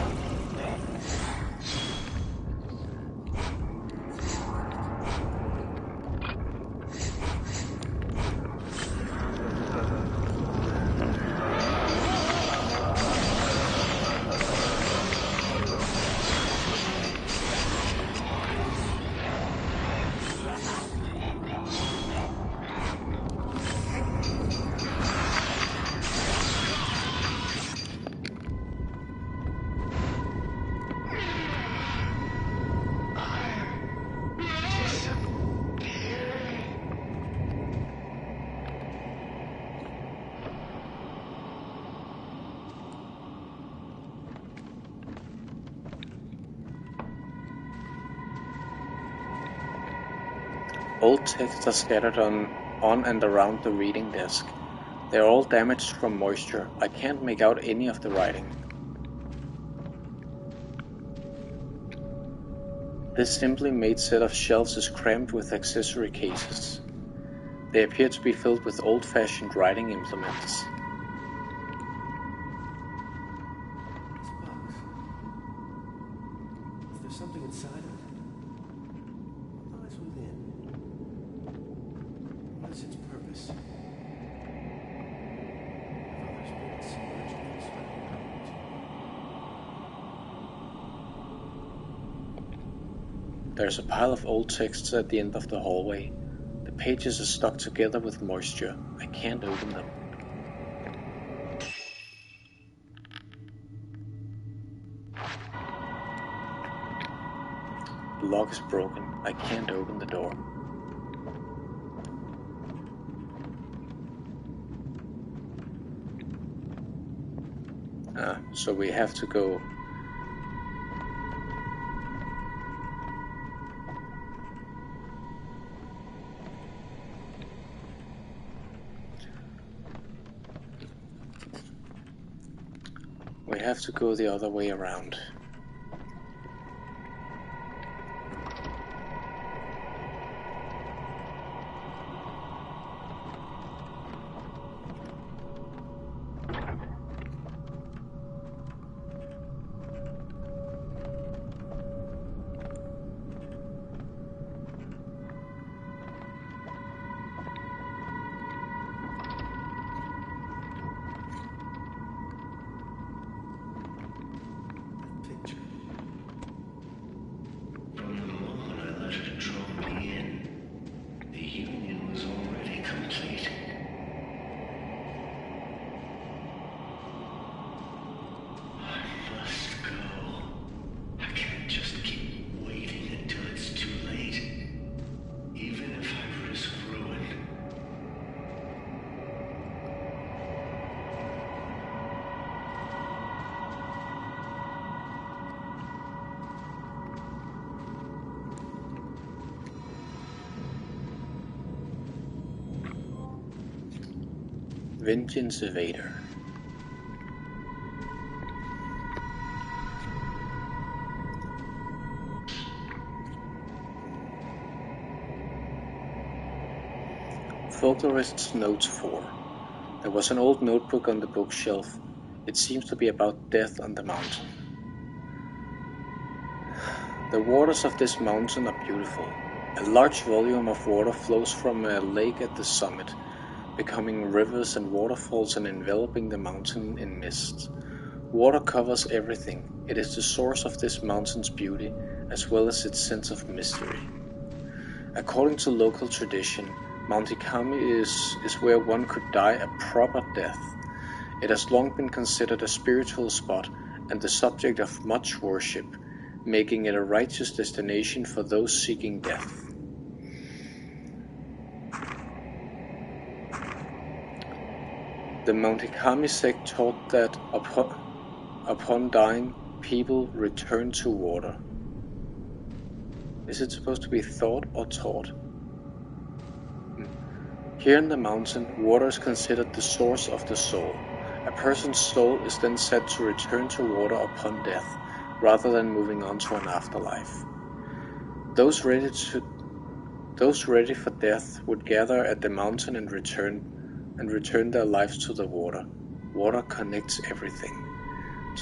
Old texts are scattered on and around the reading desk. They are all damaged from moisture. I can't make out any of the writing. This simply made set of shelves is crammed with accessory cases. They appear to be filled with old-fashioned writing implements. This box. Is there something inside of it? What lies within? What is its purpose? Have other spirits submerged in this record? There's a pile of old texts at the end of the hallway. The pages are stuck together with moisture. I can't open them. The lock is broken. I can't open the door. So we have to go. We have to go the other way around. Picture. From the moment I let her draw me in, the union was already complete. I must go. I can't just keep waiting until it's too late. Even if I risk ruin. Vengeance Evader. Folklorist's Notes 4. There was an old notebook on the bookshelf. It seems to be about death on the mountain. The waters of this mountain are beautiful. A large volume of water flows from a lake at the summit, becoming rivers and waterfalls and enveloping the mountain in mist. Water covers everything. It is the source of this mountain's beauty, as well as its sense of mystery. According to local tradition, Mount Hikami is where one could die a proper death. It has long been considered a spiritual spot and the subject of much worship, making it a righteous destination for those seeking death. The Mount Hikami sect taught that upon dying, people return to water. Is it supposed to be thought or taught? Here in the mountain, water is considered the source of the soul. A person's soul is then said to return to water upon death, rather than moving on to an afterlife. Those ready for death would gather at the mountain and return their lives to the water. Water connects everything.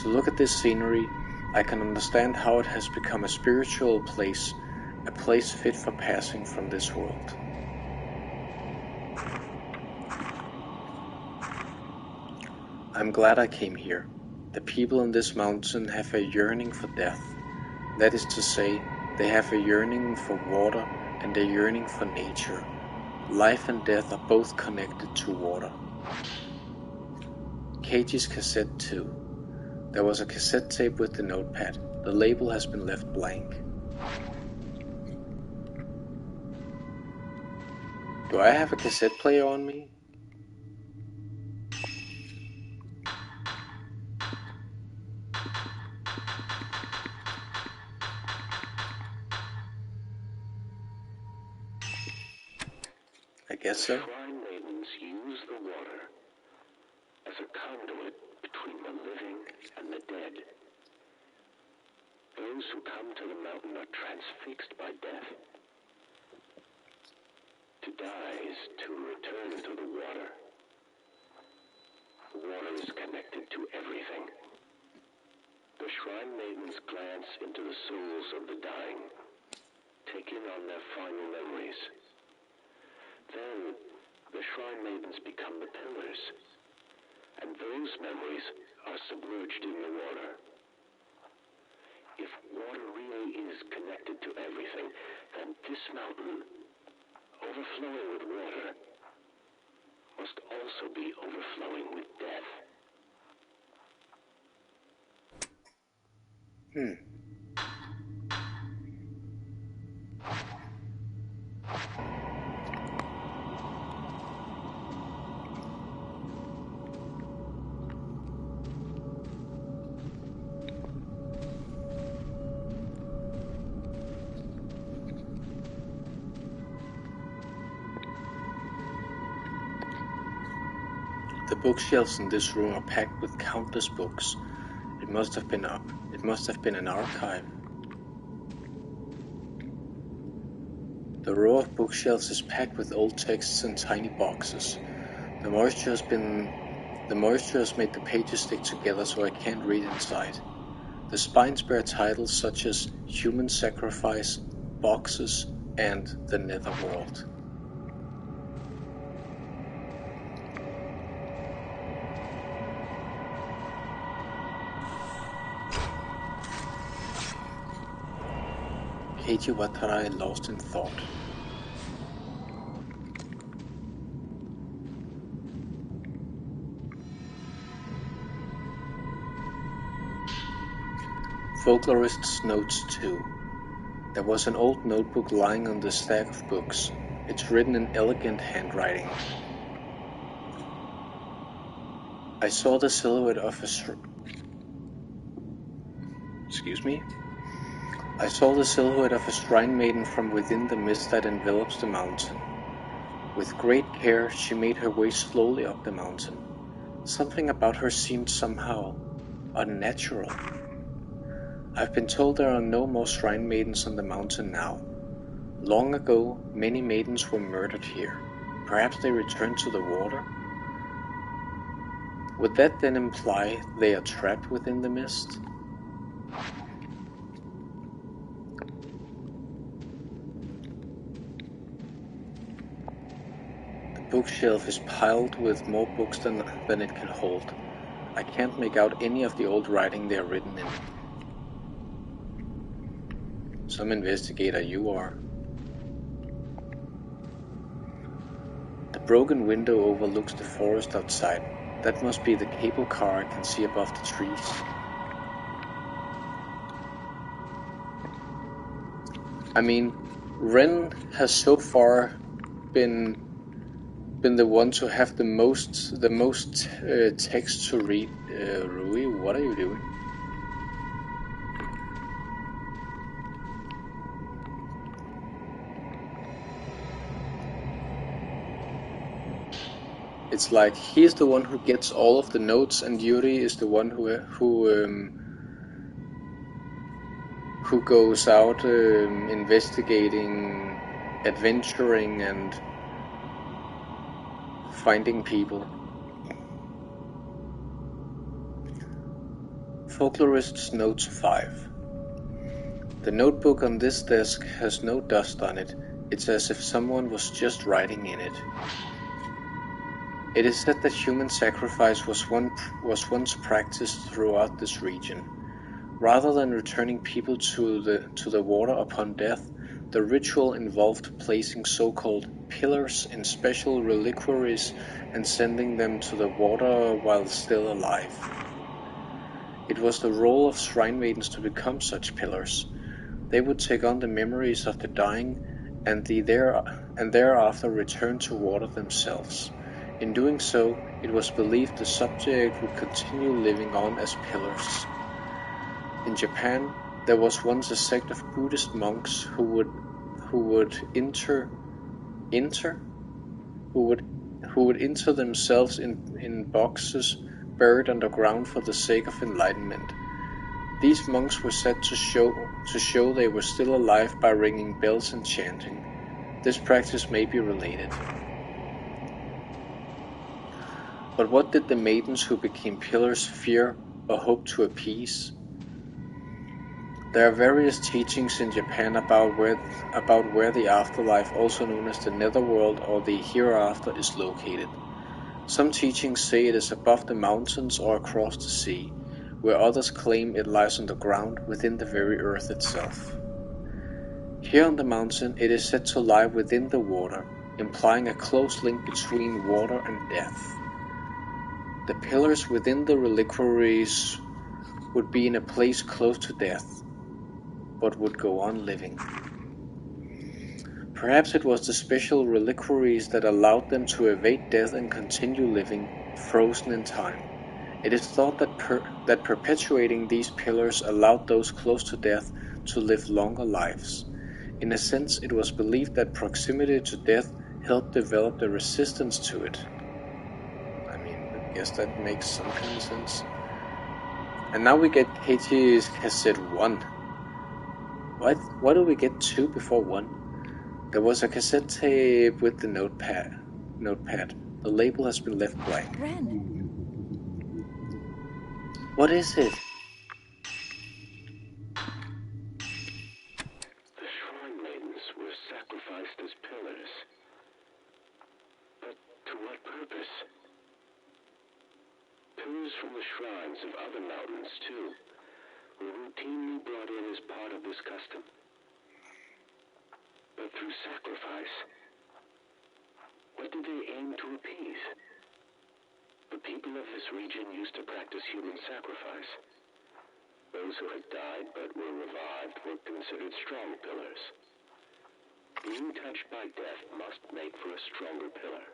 To look at this scenery, I can understand how it has become a spiritual place, a place fit for passing from this world. I'm glad I came here. The people in this mountain have a yearning for death. That is to say, they have a yearning for water and a yearning for nature. Life and death are both connected to water. Keiji's cassette 2. There was a cassette tape with the notepad. The label has been left blank. Do I have a cassette player on me? I guess so. Shrine maidens use the water as a conduit between the living and the dead. Those who come to the mountain are transfixed by death. To die is to return to the water. Water is connected to everything. The shrine maidens glance into the souls of the dying, taking on their final memories. Then, the shrine maidens become the pillars, and those memories are submerged in the water. If water really is connected to everything, then this mountain, overflowing with water, must also be overflowing with death. The bookshelves in this room are packed with countless books. It must have been an archive. The row of bookshelves is packed with old texts in tiny boxes. The moisture has made the pages stick together so I can't read inside. The spines bear titles such as Human Sacrifice, Boxes, and The Netherworld. Keiji Watarai lost in thought. Folklorist's Notes 2. There was an old notebook lying on the stack of books. It's written in elegant handwriting. I saw the silhouette of a shrine maiden from within the mist that envelops the mountain. With great care, she made her way slowly up the mountain. Something about her seemed somehow unnatural. I've been told there are no more shrine maidens on the mountain now. Long ago, many maidens were murdered here. Perhaps they returned to the water? Would that then imply they are trapped within the mist? The bookshelf is piled with more books than it can hold. I can't make out any of the old writing they are written in. Some investigator you are. The broken window overlooks the forest outside. That must be the cable car I can see above the trees. I mean, Ren has so far been the one to have the most text to read. Rui, what are you doing? It's like he's the one who gets all of the notes, and Yuri is the one who goes out investigating, adventuring, and finding people. Folklorist's Notes 5. The notebook on this desk has no dust on it. It's as if someone was just writing in it. It is said that human sacrifice was once practiced throughout this region. Rather than returning people to the water upon death, the ritual involved placing so-called pillars in special reliquaries and sending them to the water while still alive. It was the role of shrine maidens to become such pillars. They would take on the memories of the dying and thereafter return to water themselves. In doing so, it was believed the subject would continue living on as pillars. In Japan, there was once a sect of Buddhist monks who would enter who would enter themselves in boxes buried underground for the sake of enlightenment. These monks were said to show they were still alive by ringing bells and chanting. This practice may be related. But what did the maidens who became pillars fear or hope to appease? There are various teachings in Japan about where the afterlife, also known as the netherworld or the hereafter, is located. Some teachings say it is above the mountains or across the sea, where others claim it lies on the ground within the very earth itself. Here on the mountain it is said to lie within the water, implying a close link between water and death. The pillars within the reliquaries would be in a place close to death, but would go on living. Perhaps it was the special reliquaries that allowed them to evade death and continue living, frozen in time. It is thought that perpetuating these pillars allowed those close to death to live longer lives. In a sense, it was believed that proximity to death helped develop the resistance to it. I mean, I guess that makes some kind of sense. And now we get Keiji's cassette 1. Why do we get 2 before 1? There was a cassette tape with the notepad. The label has been left blank. Ren. What is it? The shrine maidens were sacrificed as pillars. But to what purpose? Pillars from the shrines of other mountains, too, were routinely brought in as part of this custom. But through sacrifice, what did they aim to appease? The people of this region used to practice human sacrifice. Those who had died but were revived were considered strong pillars. Being touched by death must make for a stronger pillar.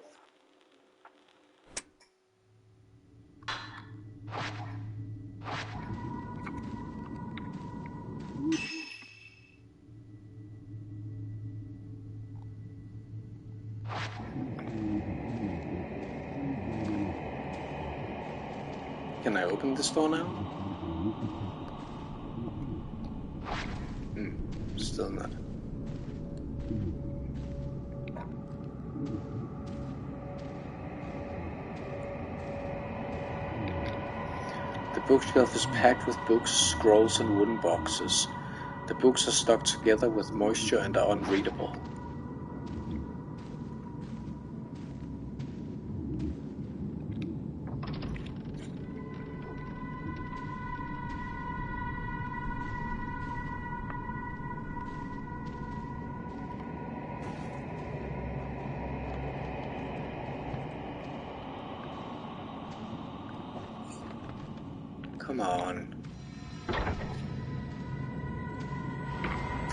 Can I open this door now? Still not. The bookshelf is packed with books, scrolls, and wooden boxes. The books are stuck together with moisture and are unreadable. Come on.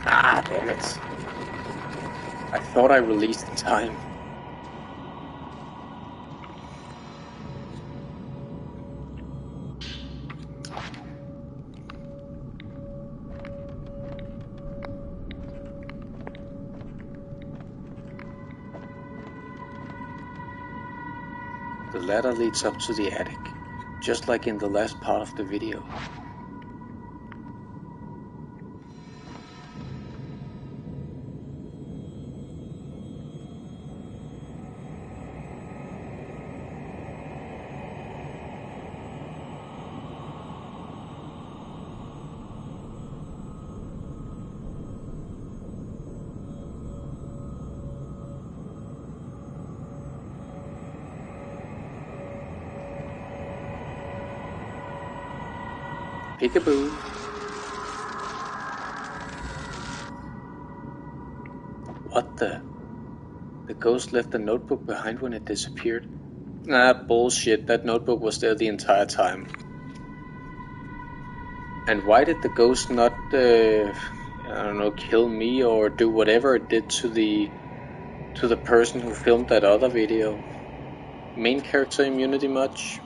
Ah, damn it. I thought I released in time. The ladder leads up to the attic, just like in the last part of the video. Peekaboo. What the? The ghost left the notebook behind when it disappeared? Ah, bullshit. That notebook was there the entire time. And why did the ghost not, I don't know, kill me or do whatever it did to the person who filmed that other video? Main character immunity much?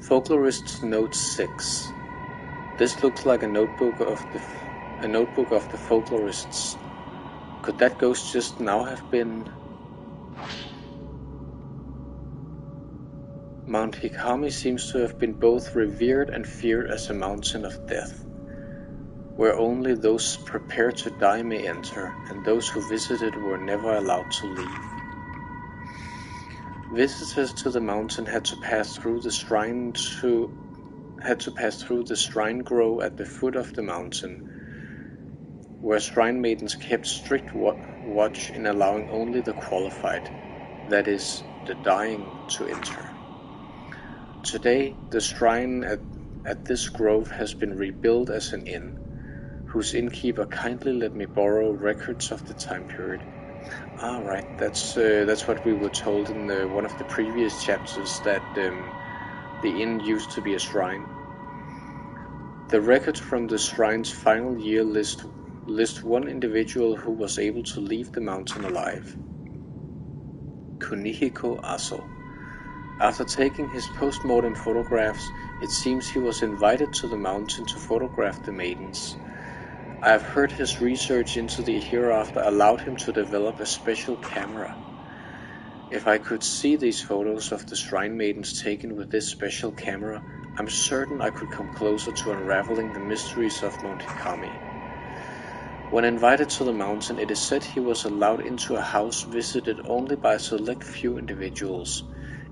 Folklorist Note 6. This looks like a notebook of the folklorists. Could that ghost just now have been... Mount Hikami seems to have been both revered and feared as a mountain of death, where only those prepared to die may enter, and those who visited were never allowed to leave. Visitors to the mountain had to pass through the shrine grove at the foot of the mountain, where shrine maidens kept strict watch in allowing only the qualified, that is, the dying, to enter. Today, the shrine at this grove has been rebuilt as an inn, whose innkeeper kindly let me borrow records of the time period. Ah, right, that's what we were told in one of the previous chapters, that the inn used to be a shrine. The records from the shrine's final year list one individual who was able to leave the mountain alive. Kunihiko Aso. After taking his post-mortem photographs, it seems he was invited to the mountain to photograph the maidens. I have heard his research into the hereafter allowed him to develop a special camera. If I could see these photos of the shrine maidens taken with this special camera, I'm certain I could come closer to unraveling the mysteries of Mount Hikami. When invited to the mountain, it is said he was allowed into a house visited only by a select few individuals.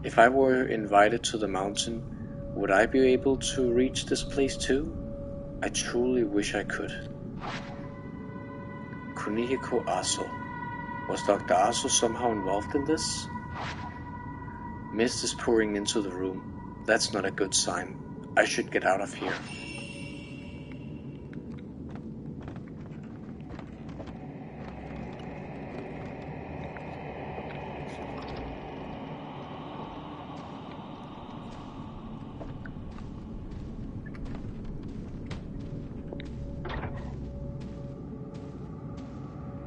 If I were invited to the mountain, would I be able to reach this place too? I truly wish I could. Kunihiko Aso. Was Dr. Aso somehow involved in this? Mist is pouring into the room. That's not a good sign. I should get out of here.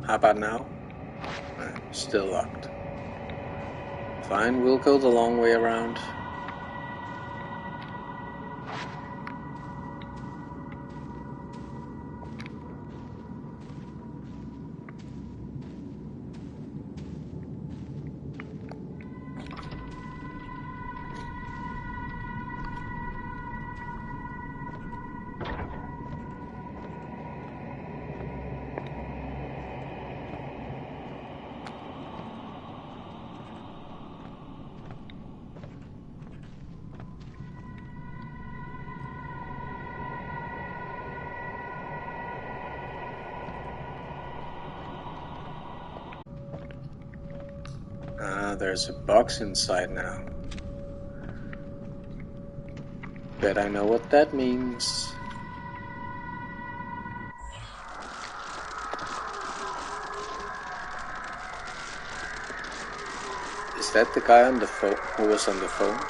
How about now? Still locked. Fine, we'll go the long way around. There's a box inside now. Bet I know what that means. Is that the guy on the phone who was on the phone?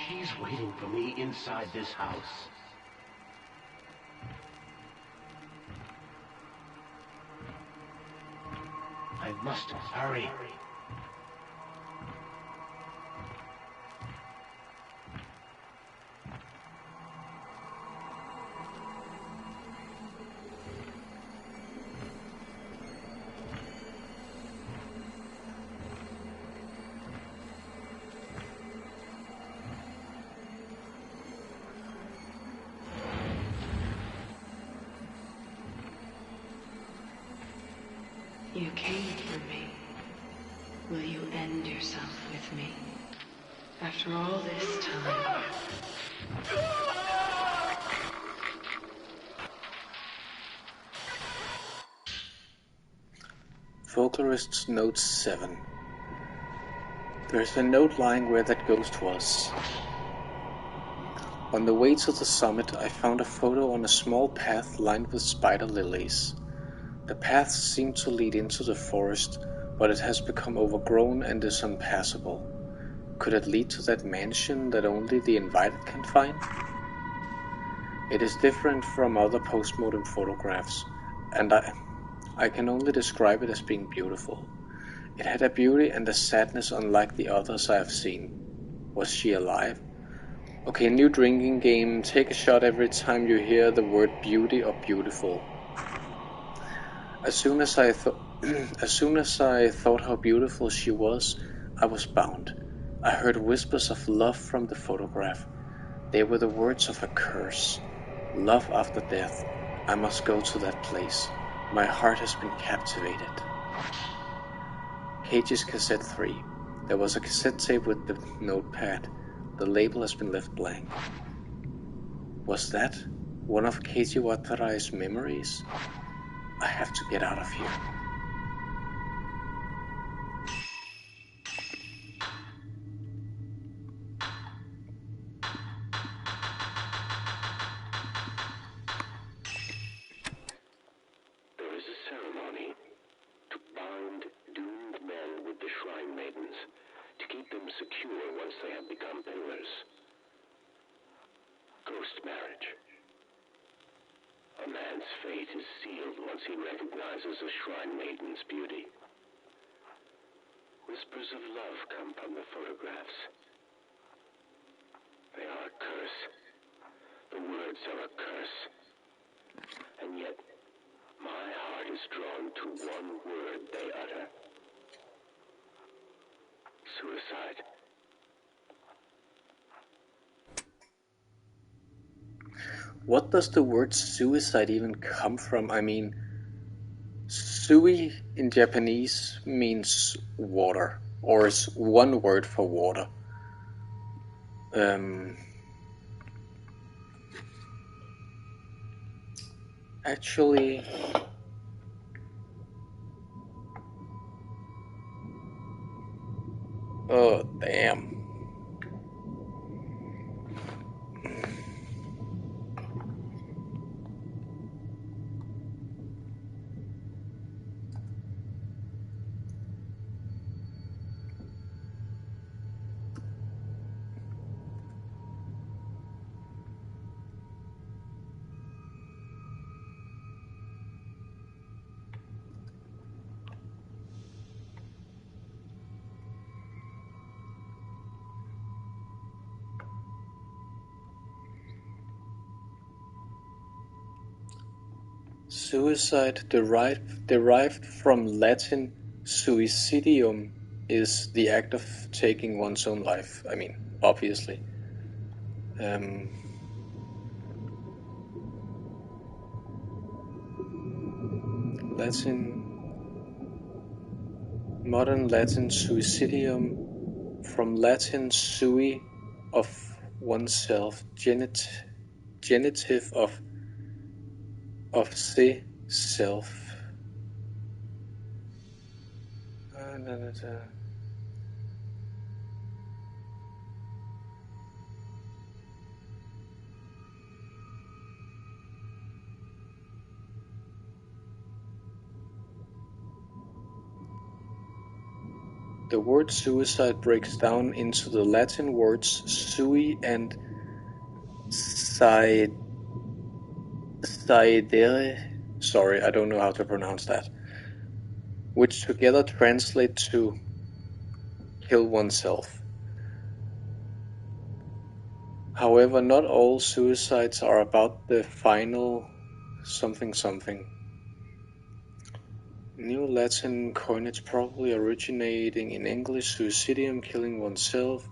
She's waiting for me inside this house. I must hurry. You came for me. Will you end yourself with me? After all this time. Folklorist's Note 7. There's a note lying where that ghost was. On the way to the summit, I found a photo on a small path lined with spider lilies. The path seemed to lead into the forest, but it has become overgrown and is impassable. Could it lead to that mansion that only the invited can find? It is different from other postmortem photographs, and I can only describe it as being beautiful. It had a beauty and a sadness unlike the others I have seen. Was she alive? Okay, new drinking game. Take a shot every time you hear the word beauty or beautiful. As soon as I thought how beautiful she was, I was bound. I heard whispers of love from the photograph. They were the words of a curse. Love after death. I must go to that place. My heart has been captivated. Keiji's cassette 3. There was a cassette tape with the notepad. The label has been left blank. Was that one of Keiji Watarai's memories? I have to get out of here. There is a ceremony to bind doomed men with the Shrine Maidens, to keep them secure once they have become pillars. Ghost marriage. A man's fate is sealed once he recognizes a Shrine Maiden's beauty. Whispers of love come from the photographs. They are a curse. The words are a curse. And yet, my heart is drawn to one word they utter. Suicide. What does the word suicide even come from? I mean, sui in Japanese means water, or is one word for water. Actually, oh damn. Suicide, derived from Latin suicidium, is the act of taking one's own life. I mean, obviously. Modern Latin suicidium, from Latin sui, of oneself, genitive of se, self. The word suicide breaks down into the Latin words sui and saedere. Sorry, I don't know how to pronounce that. Which together translate to kill oneself. However, not all suicides are about the final something something. New Latin coinage probably originating in English, suicidium, killing oneself.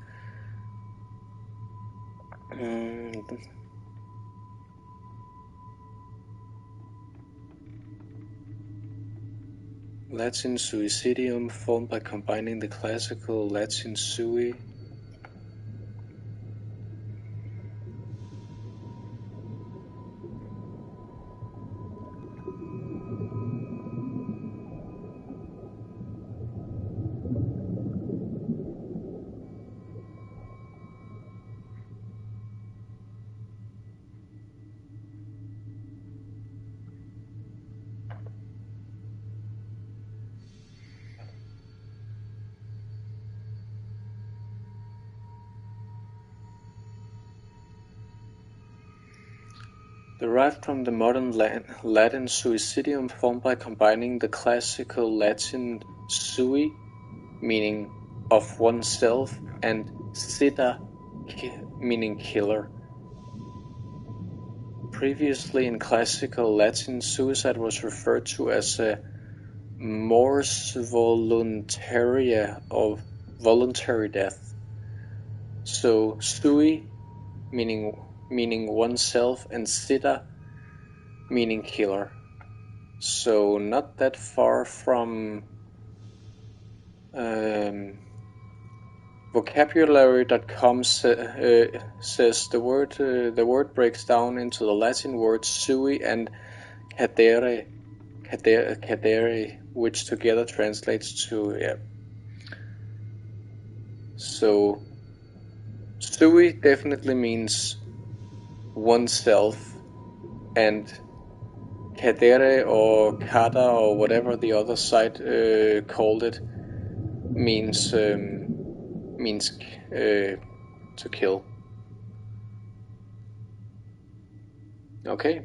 Latin suicidium, formed by combining the classical Latin sui. Derived from the modern Latin suicidium, formed by combining the classical Latin sui, meaning of oneself, and sida, meaning killer. Previously in classical Latin, suicide was referred to as a mors voluntaria, or voluntary death. So sui, meaning oneself, and sida, meaning killer. So not that far from vocabulary.com says the word breaks down into the Latin words sui and cadere, which together translates to So sui definitely means oneself, and cadere or kada or whatever the other side called it means to kill. Okay.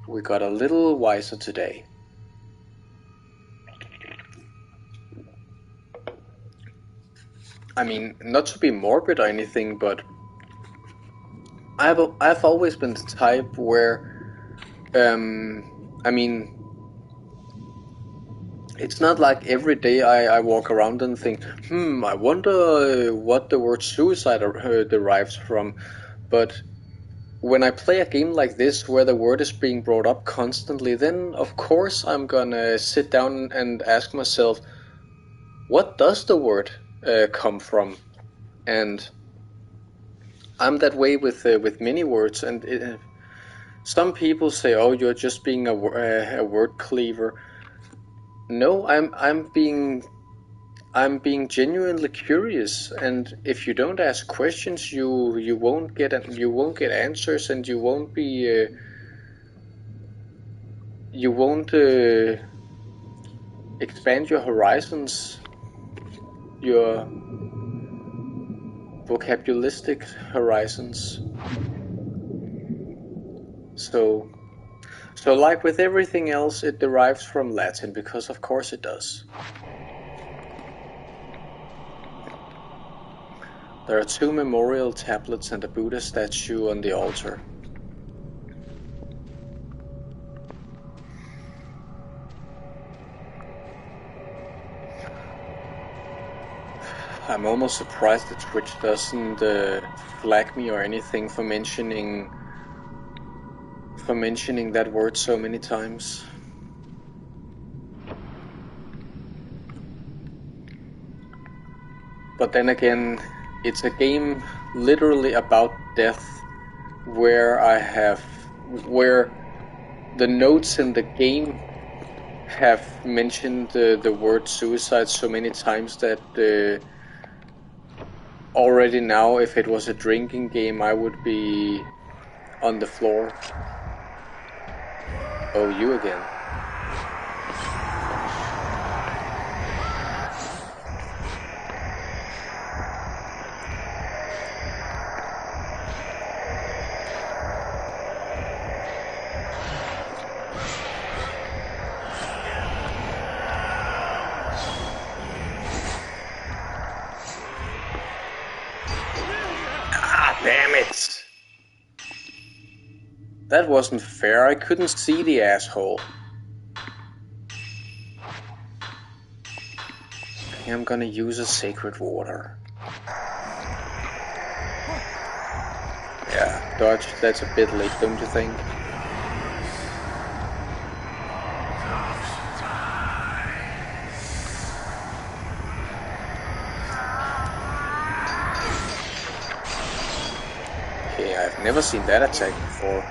We got a little wiser today. I mean, not to be morbid or anything, but I've always been the type where, I mean, it's not like every day I walk around and think, I wonder what the word suicide derives from. But when I play a game like this where the word is being brought up constantly, then of course I'm gonna sit down and ask myself, what does the word come from? And I'm that way with many words, and some people say, "Oh, you're just being a word cleaver." No, I'm being genuinely curious, and if you don't ask questions, you won't get answers, and you won't expand your horizons, your vocabulistic horizons. So like with everything else, it derives from Latin, because of course it does. There are 2 memorial tablets and a Buddha statue on the altar. I'm almost surprised that Twitch doesn't flag me or anything for mentioning that word so many times. But then again, it's a game literally about death, where the notes in the game have mentioned the word suicide so many times that already now, if it was a drinking game, I would be on the floor. Oh, you again. Damn it! That wasn't fair, I couldn't see the asshole. Okay, I'm gonna use a sacred water. Yeah, dodge, that's a bit late, don't you think? Okay, I've never seen that attack before.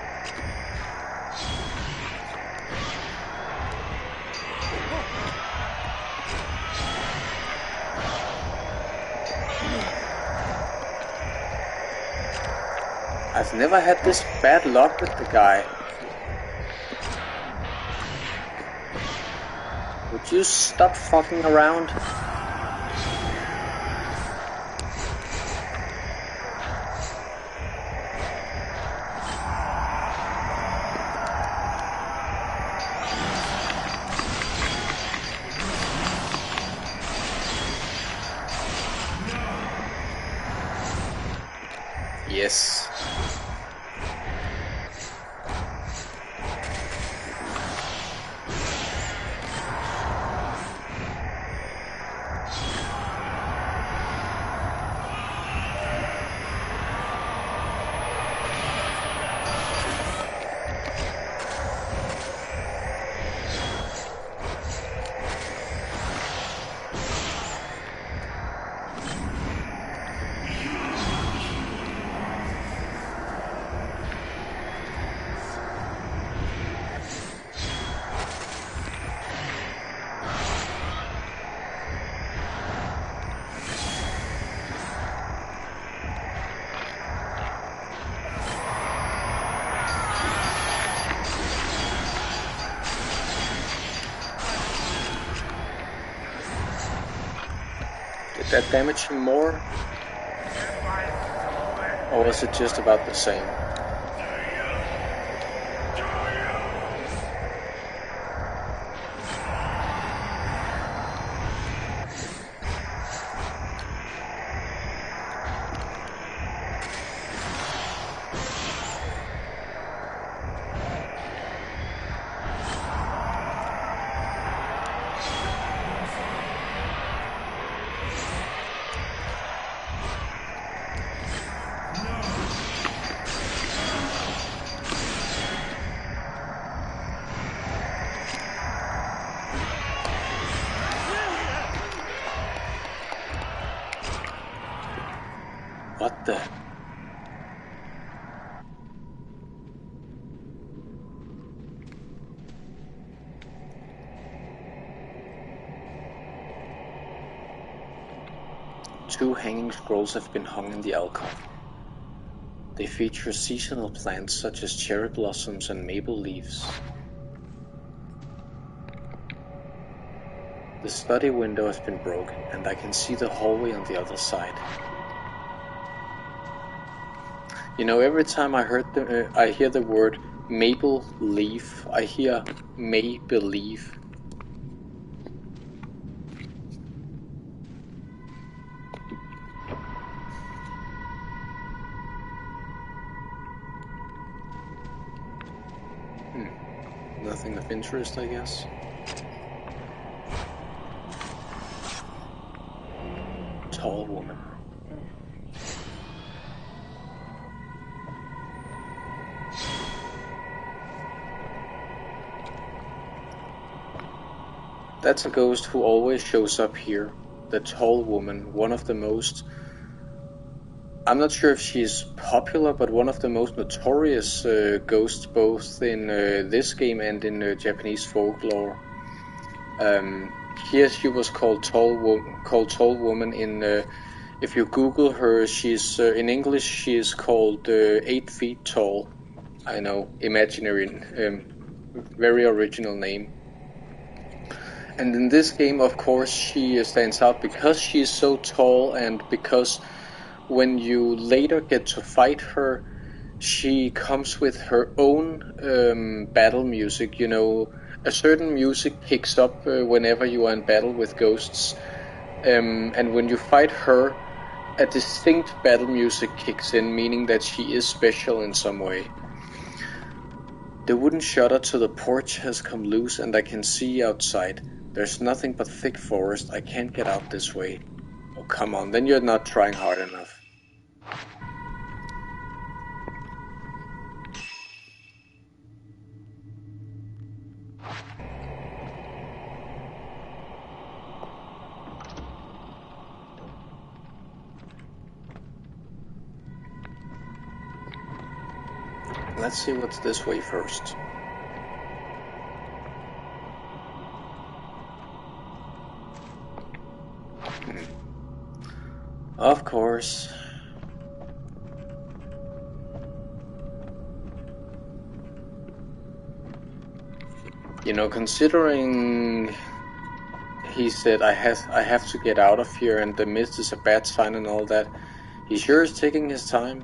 I've never had this bad luck with the guy. Would you stop fucking around? Yes. Did that damage him more? Or was it just about the same? What the? Two hanging scrolls have been hung in the alcove. They feature seasonal plants such as cherry blossoms and maple leaves. The study window has been broken, and I can see the hallway on the other side. You know, every time I hear the word maple leaf, I hear may believe. Nothing of interest, I guess. Tall woman. That's a ghost who always shows up here. The tall woman, one of the most... I'm not sure if she's popular, but one of the most notorious ghosts, both in this game and in Japanese folklore. Here she was called Tall Woman in If you Google her, she's in English she is called 8 feet tall. I know, imaginary, very original name. And in this game, of course, she stands out because she is so tall, and because when you later get to fight her, she comes with her own battle music. You know, a certain music kicks up whenever you are in battle with ghosts, and when you fight her, a distinct battle music kicks in, meaning that she is special in some way. The wooden shutter to the porch has come loose and I can see outside. There's nothing but thick forest. I can't get out this way. Oh, come on, then you're not trying hard enough. Let's see what's this way first. Of course. You know, considering he said I have to get out of here and the mist is a bad sign and all that, he sure is taking his time.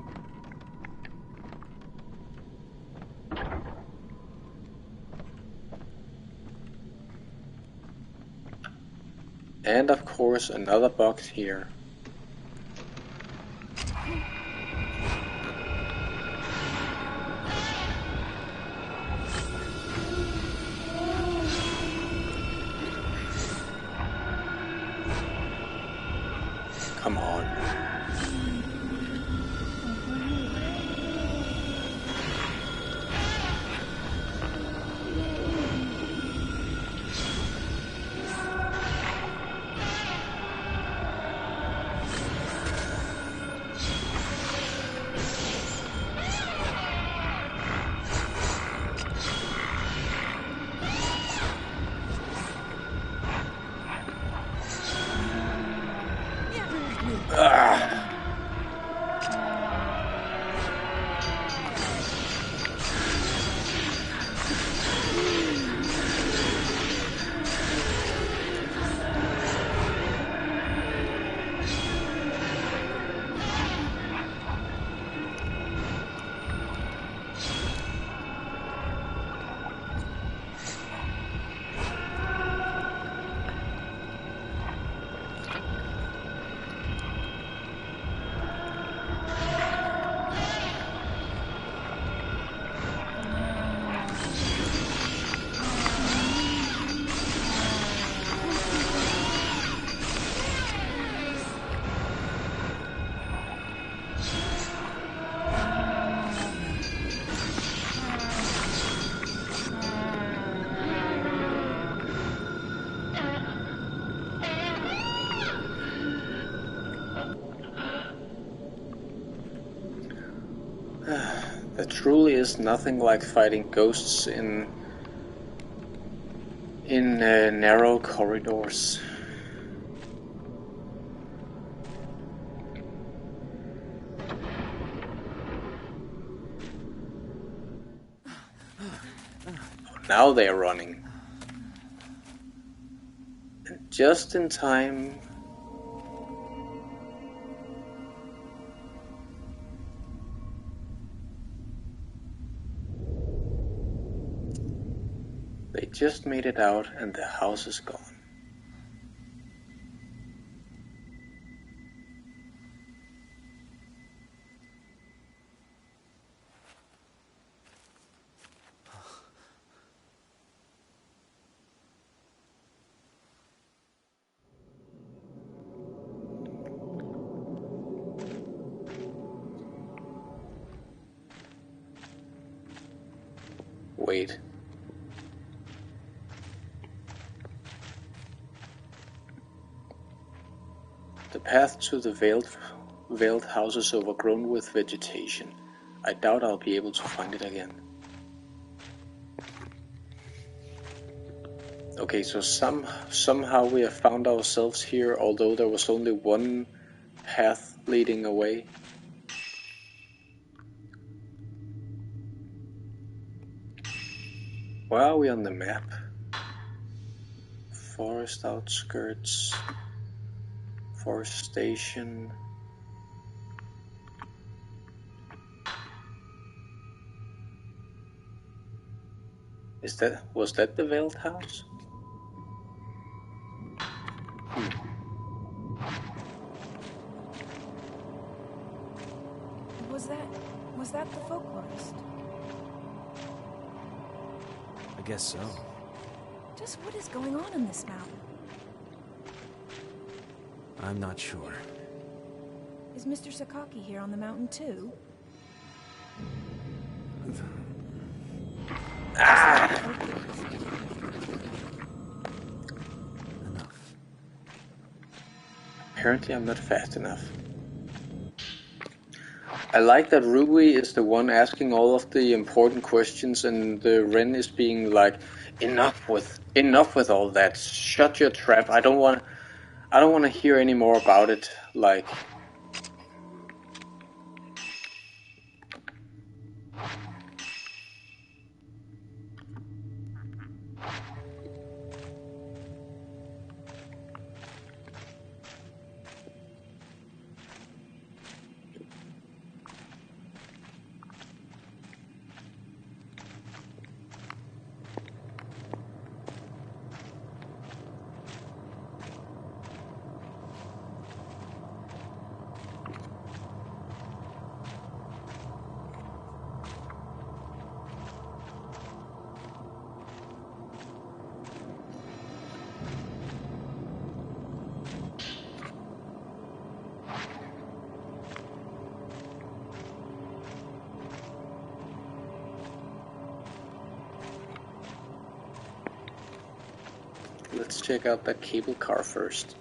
And of course another box here. Come on. There truly is nothing like fighting ghosts in narrow corridors. Now they're running. And just in time. They just made it out and the house is gone. Wait. The path to the veiled house is overgrown with vegetation. I doubt I'll be able to find it again. Okay, so somehow we have found ourselves here, although there was only one path leading away. Where are we on the map? Forest outskirts, forest station. Was that the Veiled House? Was that the folklorist? I guess so. Just what is going on in this mountain? I'm not sure. Is Mr. Sakaki here on the mountain too? Enough. Apparently I'm not fast enough. I like that Rui is the one asking all of the important questions and Ren is being like, enough with all that. Shut your trap. I don't want to hear any more about it. Like, let's check out that cable car first.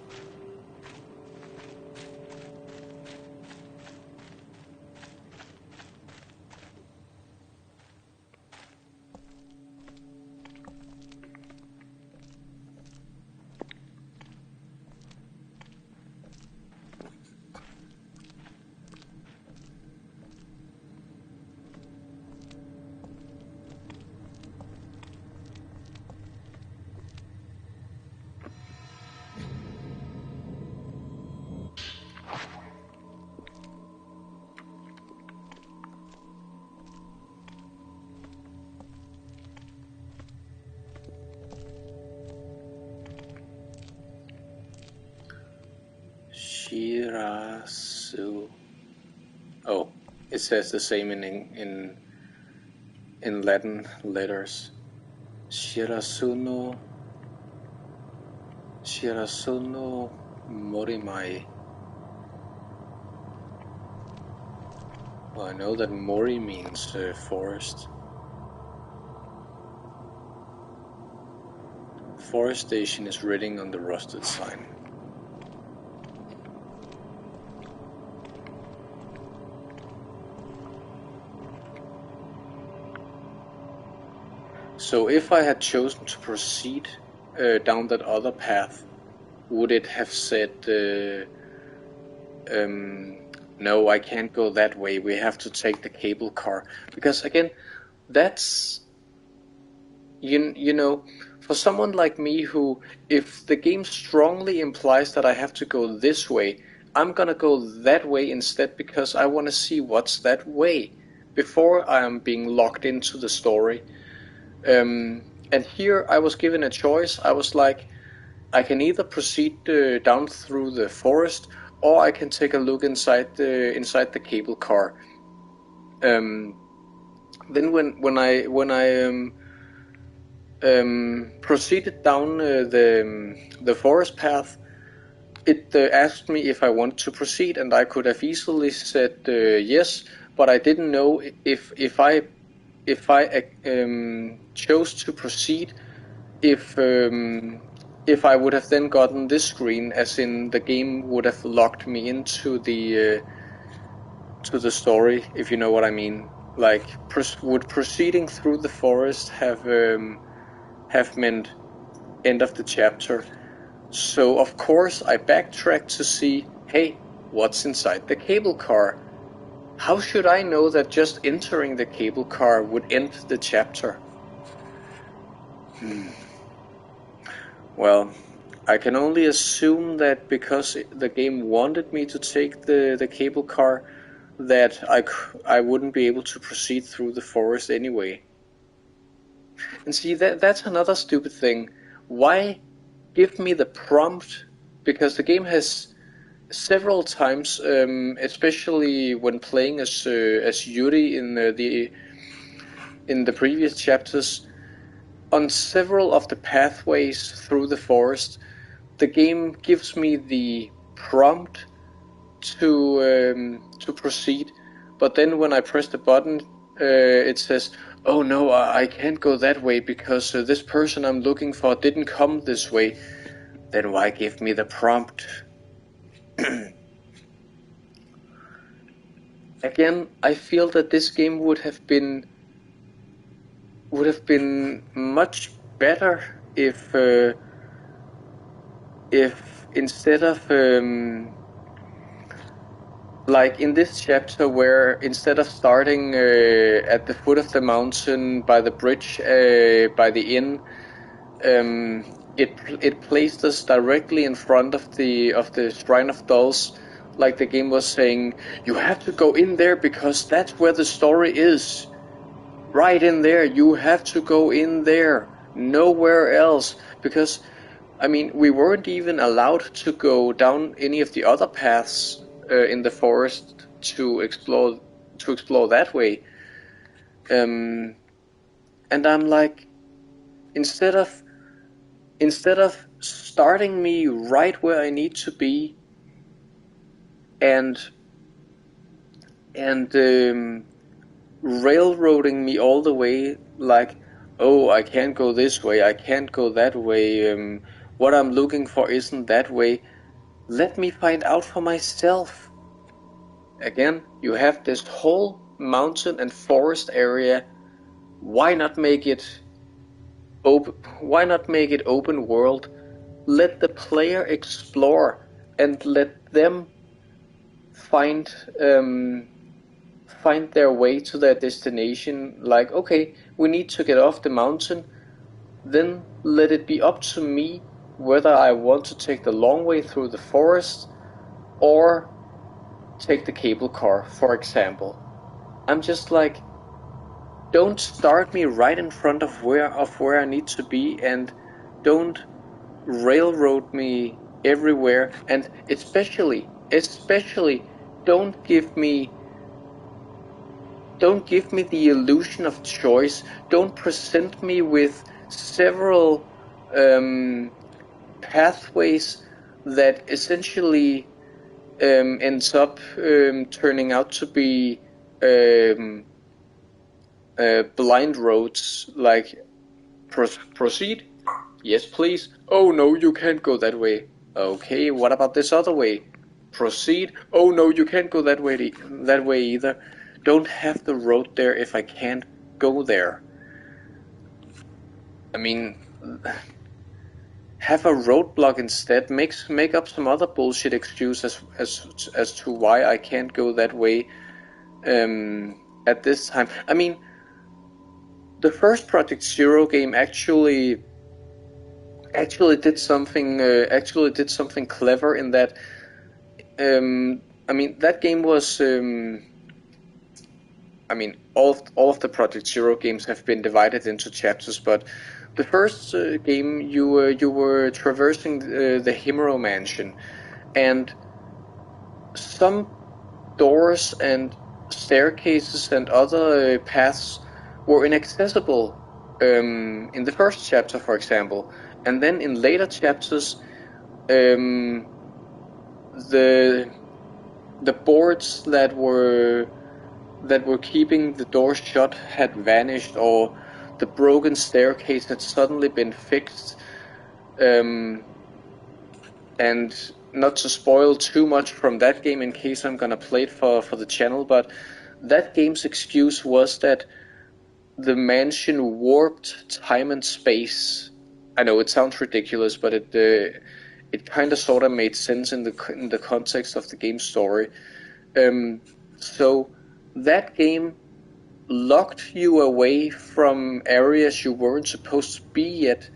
Shirasu. Oh, it says the same in Latin letters. Shirasuno Morimai. Well, I know that Mori means forest. Forest station is written on the rusted sign. So if I had chosen to proceed down that other path, would it have said, no, I can't go that way, we have to take the cable car? Because again, that's, you know, for someone like me who, if the game strongly implies that I have to go this way, I'm gonna go that way instead because I want to see what's that way before I am being locked into the story. And here I was given a choice. I was like, I can either proceed down through the forest, or I can take a look inside the cable car. Then when I proceeded down the forest path, it asked me if I wanted to proceed, and I could have easily said yes, but I didn't know if I chose to proceed, if I would have then gotten this screen, as in the game would have locked me into the to the story, if you know what I mean. Like, would proceeding through the forest have meant end of the chapter? So of course I backtracked to see, hey, what's inside the cable car? How should I know that just entering the cable car would end the chapter? Well, I can only assume that because the game wanted me to take the cable car, that I wouldn't be able to proceed through the forest anyway. And see, that's another stupid thing. Why give me the prompt? Because the game has several times, especially when playing as Yuri in the previous chapters, on several of the pathways through the forest, the game gives me the prompt to proceed, but then when I press the button, it says, "Oh no, I can't go that way because this person I'm looking for didn't come this way." Then why give me the prompt? Again, I feel that this game would have been much better if instead of like in this chapter, where instead of starting at the foot of the mountain by the bridge by the inn, it placed us directly in front of the Shrine of Dolls, like the game was saying, you have to go in there because that's where the story is. Right in there, you have to go in there, nowhere else, because I mean, we weren't even allowed to go down any of the other paths in the forest to explore that way. And I'm like, instead of starting me right where I need to be, and railroading me all the way, like, oh, I can't go this way, I can't go that way, what I'm looking for isn't that way. Let me find out for myself. Again, you have this whole mountain and forest area. Why not make it open world? Let the player explore and let them find their way to their destination. Like, okay, we need to get off the mountain, then let it be up to me whether I want to take the long way through the forest or take the cable car, for example. I'm just like, don't start me right in front of where I need to be, and don't railroad me everywhere, and especially don't give me the illusion of choice. Don't present me with several pathways that essentially ends up turning out to be blind roads, like proceed, yes please, oh no, you can't go that way, okay, what about this other way, proceed, oh no, you can't go that way either. Don't have the road there if I can't go there. I mean, have a roadblock instead. Make up some other bullshit excuse as to why I can't go that way at this time. I mean, the first Project Zero game actually did something clever in that. I mean, that game was. I mean, all of the Project Zero games have been divided into chapters, but the first game you were traversing the Himuro Mansion, and some doors and staircases and other paths were inaccessible in the first chapter, for example, and then in later chapters, the boards that were keeping the door shut had vanished, or the broken staircase had suddenly been fixed. And not to spoil too much from that game in case I'm gonna play it for the channel, but that game's excuse was that the mansion warped time and space. I know it sounds ridiculous, but it kind of sort of made sense in the context of the game's story. So that game locked you away from areas you weren't supposed to be yet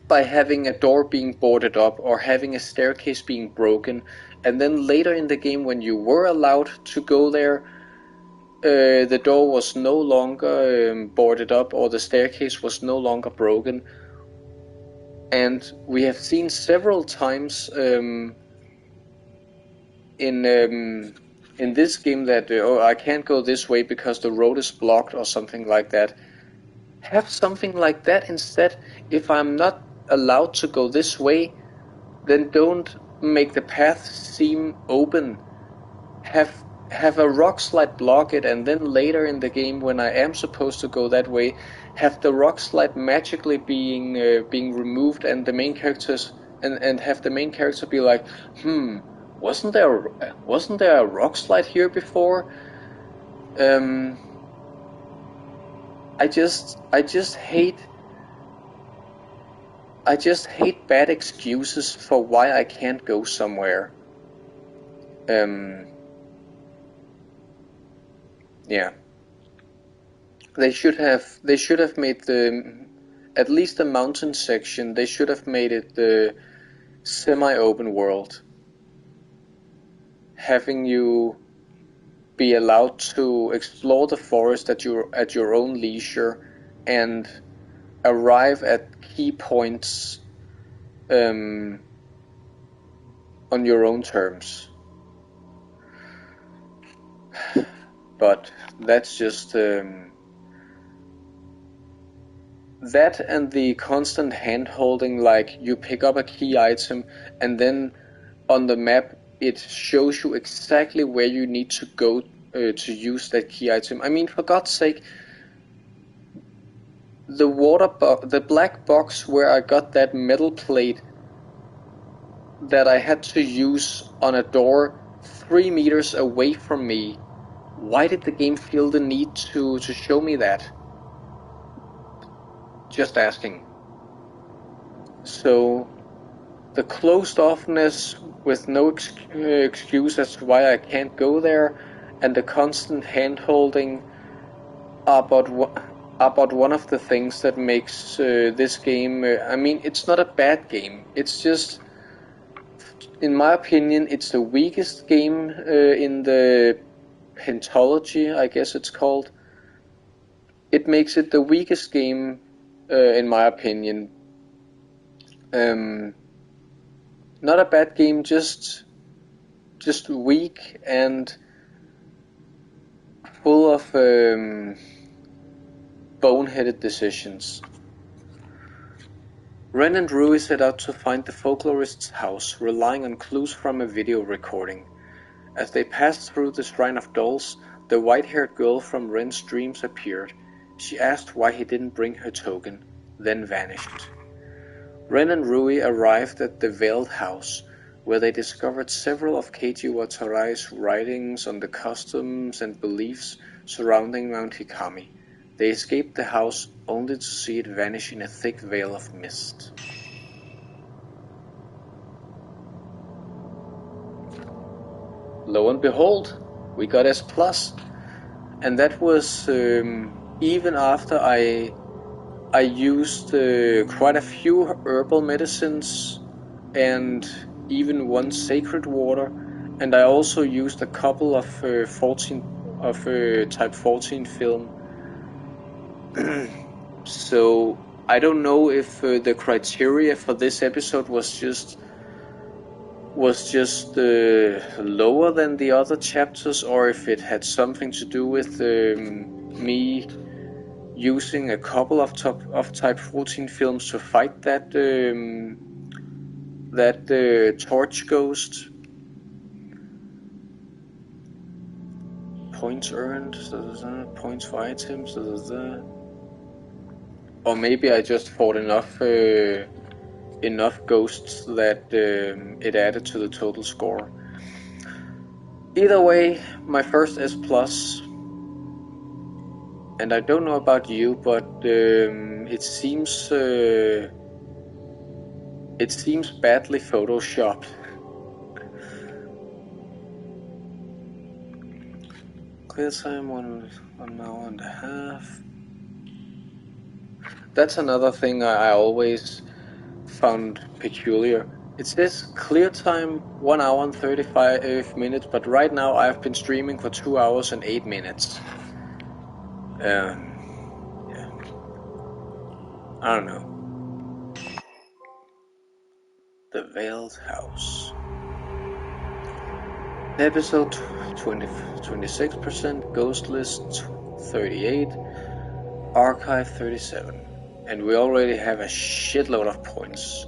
by having a door being boarded up or having a staircase being broken, and then later in the game when you were allowed to go there, the door was no longer boarded up or the staircase was no longer broken. And we have seen several times in this game that I can't go this way because the road is blocked or something like that. Have something like that instead. If I'm not allowed to go this way, then don't make the path seem open. Have a rock slide block it, and then later in the game when I am supposed to go that way, have the rock slide magically being removed, and the main characters and have the main character be like, wasn't there a rock slide here before? I just hate bad excuses for why I can't go somewhere. Yeah. They should have made at least the mountain section, they should have made it the semi-open world. Having you be allowed to explore the forest at your own leisure and arrive at key points on your own terms. But that's just that, and the constant hand-holding, like you pick up a key item and then on the map it shows you exactly where you need to go to use that key item. I mean, for God's sake, the black box where I got that metal plate that I had to use on a door 3 meters away from me, why did the game feel the need to show me that? Just asking. So the closed offness with no excuse as to why I can't go there, and the constant hand-holding are about one of the things that makes this game, I mean, it's not a bad game, it's just, in my opinion, it's the weakest game in the pentology, I guess it's called. It makes it the weakest game in my opinion. Not a bad game, just weak and full of boneheaded decisions. Ren and Rui set out to find the folklorist's house, relying on clues from a video recording. As they passed through the Shrine of Dolls, the white-haired girl from Ren's dreams appeared. She asked why he didn't bring her token, then vanished. Ren and Rui arrived at the Veiled House, where they discovered several of Keiji Watarai's writings on the customs and beliefs surrounding Mount Hikami. They escaped the house only to see it vanish in a thick veil of mist. Lo and behold, we got S+, and that was even after I used quite a few herbal medicines and even one sacred water, and I also used a couple of type 14 film. So I don't know if the criteria for this episode was just lower than the other chapters, or if it had something to do with me using a couple of type 14 films to fight that torch ghost. Points earned, points for items, or maybe I just fought enough ghosts that it added to the total score. Either way, my first S+, and I don't know about you, but it seems It seems badly photoshopped. Clear time 1 hour and a half. That's another thing I always found peculiar. It says clear time 1 hour and 35 minutes, but right now I've been streaming for 2 hours and 8 minutes. Yeah. I don't know. The Veiled House. Episode 26%, Ghost List 38, Archive 37. And we already have a shitload of points.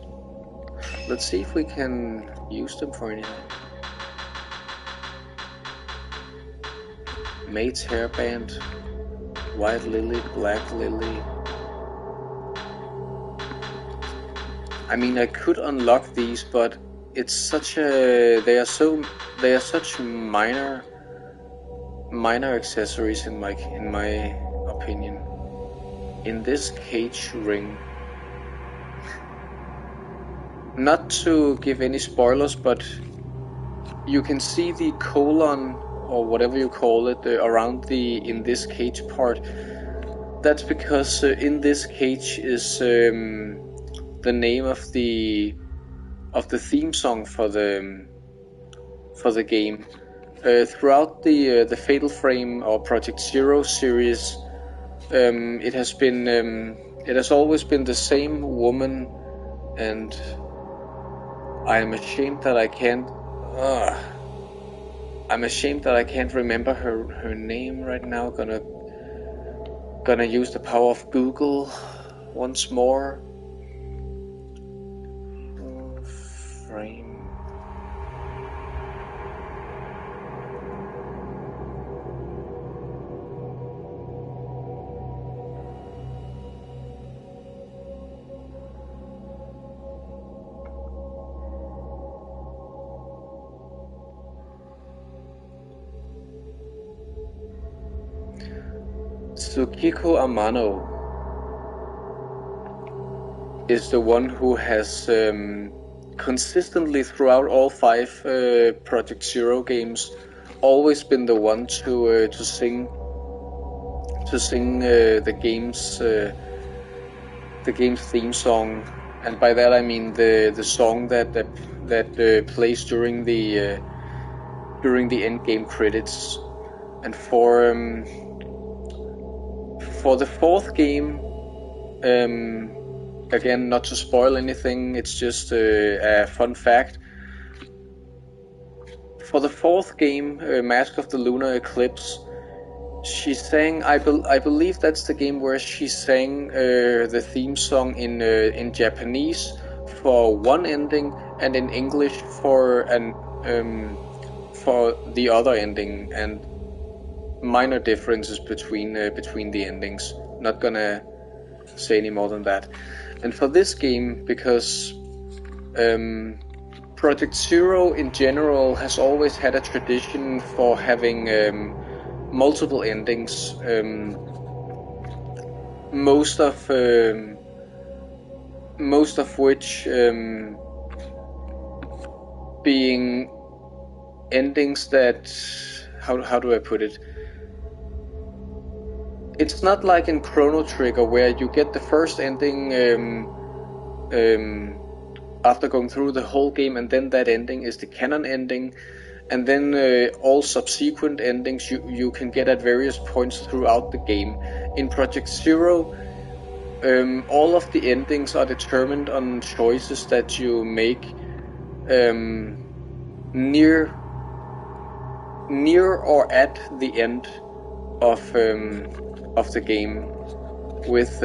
Let's see if we can use them for anything. Maid's Hairband, White Lily, Black Lily. I mean, I could unlock these, but it's such a they are such minor accessories in my opinion. In this cage ring, not to give any spoilers, but you can see the colon or whatever you call it around the in this cage part. That's because in this cage is the name of the theme song for the game. Throughout the Fatal Frame or Project Zero series, it has always been the same woman, and I am ashamed that I can't. I'm ashamed that I can't remember her name right now. Gonna use the power of Google once more. Frame. Tsukiko Amano is the one who has consistently throughout all 5 Project Zero games always been the one to sing the game's theme song, and by that I mean the song that plays during the end game credits. And for the 4th game, again, not to spoil anything, it's just a fun fact. For the 4th game, Mask of the Lunar Eclipse, she sang. I believe that's the game where she sang the theme song in Japanese for one ending, and in English for the other ending, and minor differences between the endings. Not gonna say any more than that. And for this game, because Project Zero in general has always had a tradition for having multiple endings, most of which being endings that, how do I put it? It's not like in Chrono Trigger where you get the first ending after going through the whole game, and then that ending is the canon ending, and then all subsequent endings you can get at various points throughout the game. In Project Zero, all of the endings are determined on choices that you make near or at the end of the game, with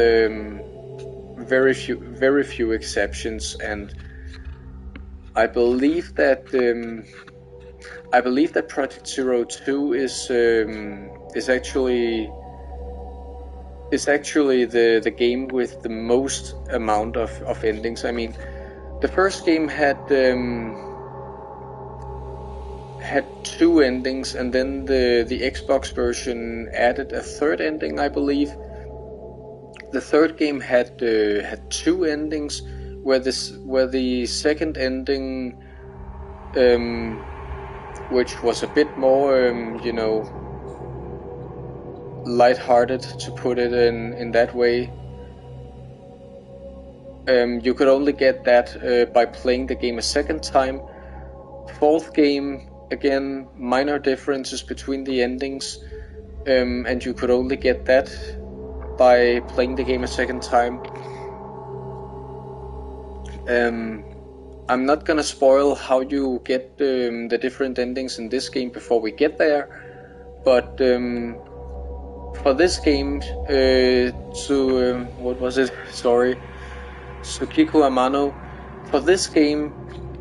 very few exceptions. And I believe that Project Zero 2 is actually the game with the most amount of endings. I mean, the first game had 2 endings, and then the Xbox version added a 3rd ending, I believe. The 3rd game had 2 endings, where the second ending, which was a bit more, light-hearted, to put it in that way. You could only get that by playing the game a second time. Fourth game, again, minor differences between the endings, and you could only get that by playing the game a second time. I'm not gonna spoil how you get the different endings in this game before we get there, but for this game, Tsukiko Amano, for this game,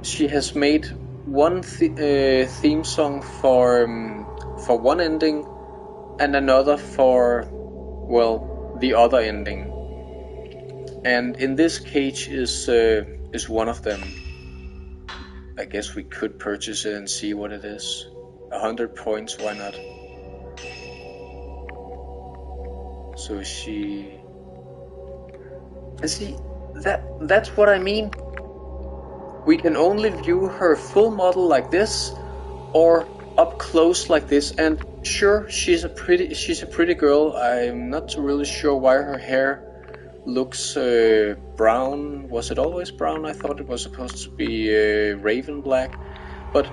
she has made one theme song for one ending and another for, well, the other ending. And in this cage is one of them. I guess we could purchase it and see what it is. 100 points, why not? So see, that's what I mean. We can only view her full model like this, or up close like this. And sure, she's a pretty girl. I'm not really sure why her hair looks brown. Was it always brown? I thought it was supposed to be raven black. But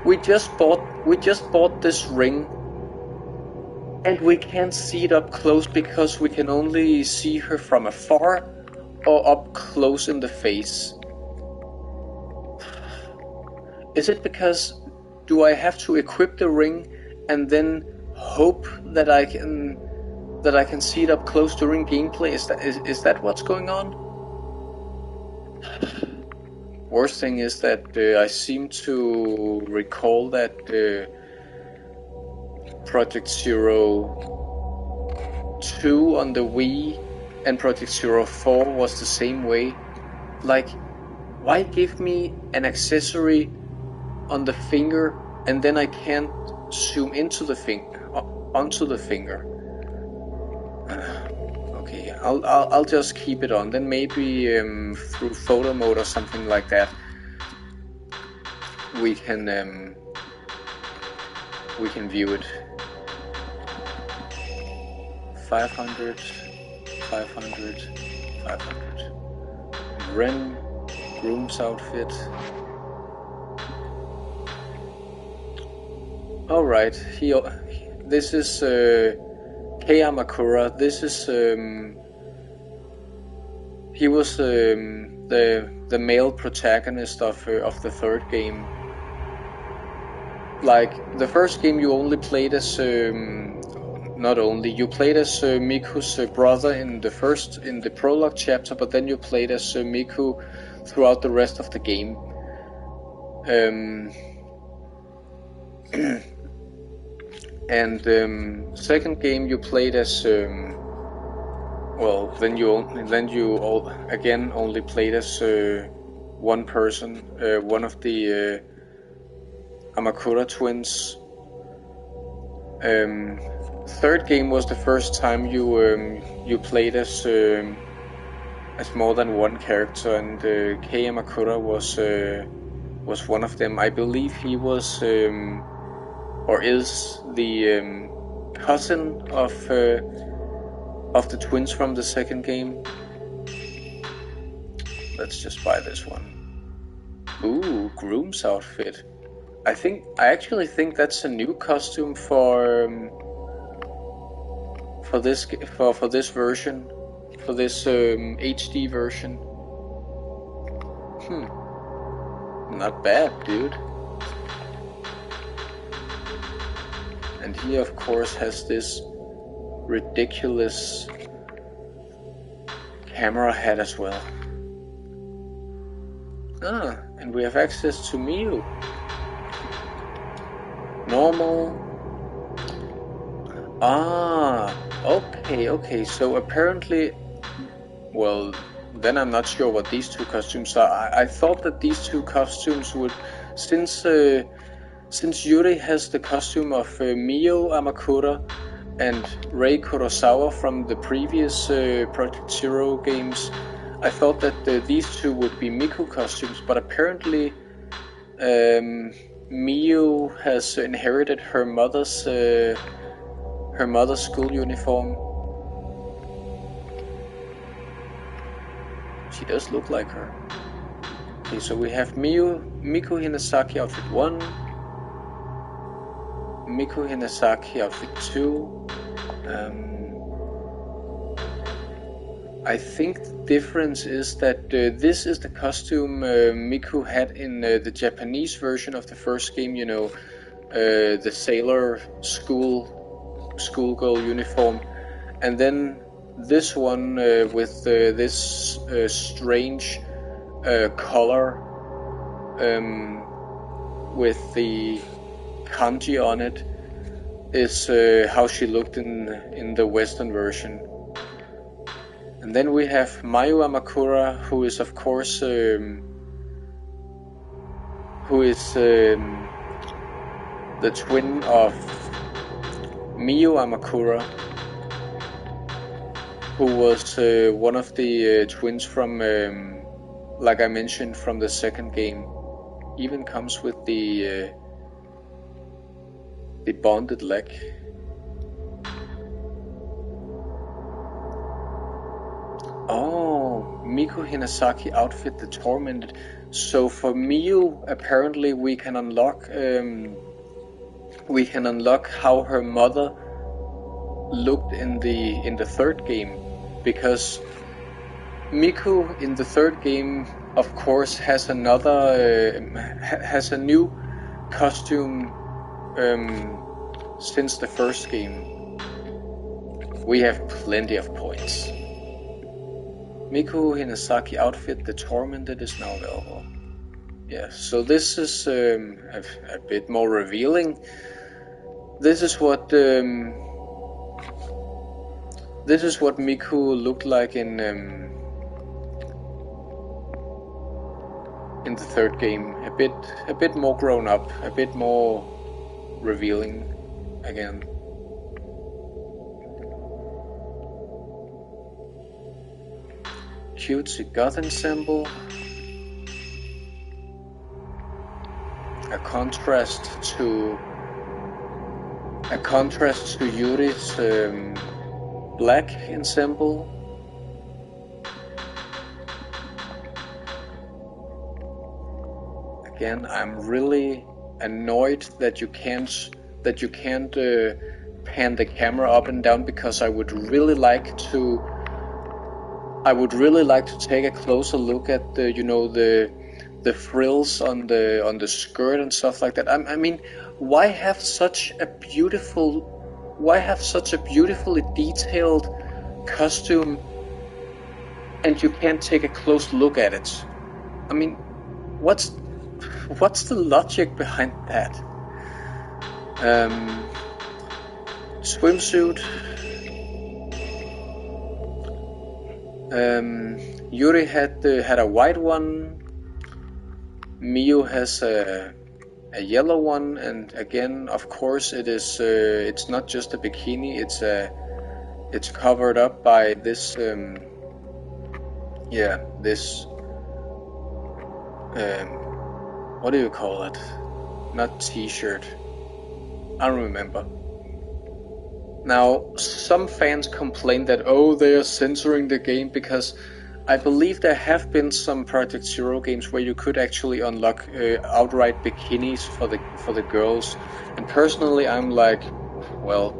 we just bought this ring, and we can't see it up close because we can only see her from afar or up close in the face. Is it because do I have to equip the ring and then hope that I can see it up close during gameplay? Is that what's going on? Worst thing is that I seem to recall that Project Zero 2 on the Wii and Project Zero 4 was the same way. Like, why give me an accessory on the finger and then I can't zoom into the onto the finger? Okay, I'll just keep it on. Then maybe through photo mode or something like that, we can view it. 500. Ren groom's outfit. Alright, this is Kei Amakura. This is he was the male protagonist of the third game. Like the first game, you only played as you played as Miku's brother in the prologue chapter, but then you played as Miku throughout the rest of the game. And second game you played as then you again only played as one person, one of the Amakura twins. Third game was the first time you played as more than one character, and Kei Amakura was one of them. I believe he was or is the cousin of the twins from the second game. Let's just buy this one. Ooh, groom's outfit. I actually think that's a new costume for this version, for this HD version. Not bad, dude. And he of course has this ridiculous camera head as well. And we have access to Miu. Normal. Okay, so apparently, well, then I'm not sure what these two costumes are. I thought that these two costumes would, since Yuri has the costume of Mio Amakura and Rei Kurosawa from the previous Project Zero games, I thought that these two would be Miku costumes, but apparently Miyu has inherited her mother's school uniform. She does look like her. Okay, so we have Miku Hinasaki outfit 1, Miku Hinasaki outfit 2. I think the difference is that this is the costume Miku had in the Japanese version of the first game, you know, the sailor schoolgirl uniform, and then this one with this strange collar with the kanji on it is how she looked in the Western version. And then we have Mayu Amakura, who is of course the twin of Miyu Amakura, who was one of the twins from, like I mentioned, from the second game. Even comes with the bonded leg. Oh, Miku Hinasaki outfit the tormented. So for Miyu, apparently we can unlock how her mother looked in the third game, because Miku in the third game, of course, has a new costume since the first game. We have plenty of points. Miku Hinasaki outfit the tormented is now available. Yeah, so this is a bit more revealing. This is what Miku looked like in the third game. A bit more grown up, a bit more revealing again. Cutesy goth ensemble. A contrast to Yuri's black ensemble. Again, I'm really annoyed that you can't pan the camera up and down, because I would really like to take a closer look at the frills on the skirt and stuff like that. I mean, why have such a beautifully detailed costume and you can't take a close look at it? I mean, what's the logic behind that? Swimsuit. Yuri had a white one. Miyu has a yellow one, and again, of course, it's not just a bikini. It's covered up by this what do you call it? Not t-shirt. I don't remember. Now, some fans complain that they are censoring the game, because I believe there have been some Project Zero games where you could actually unlock outright bikinis for the girls, and personally I'm like, well,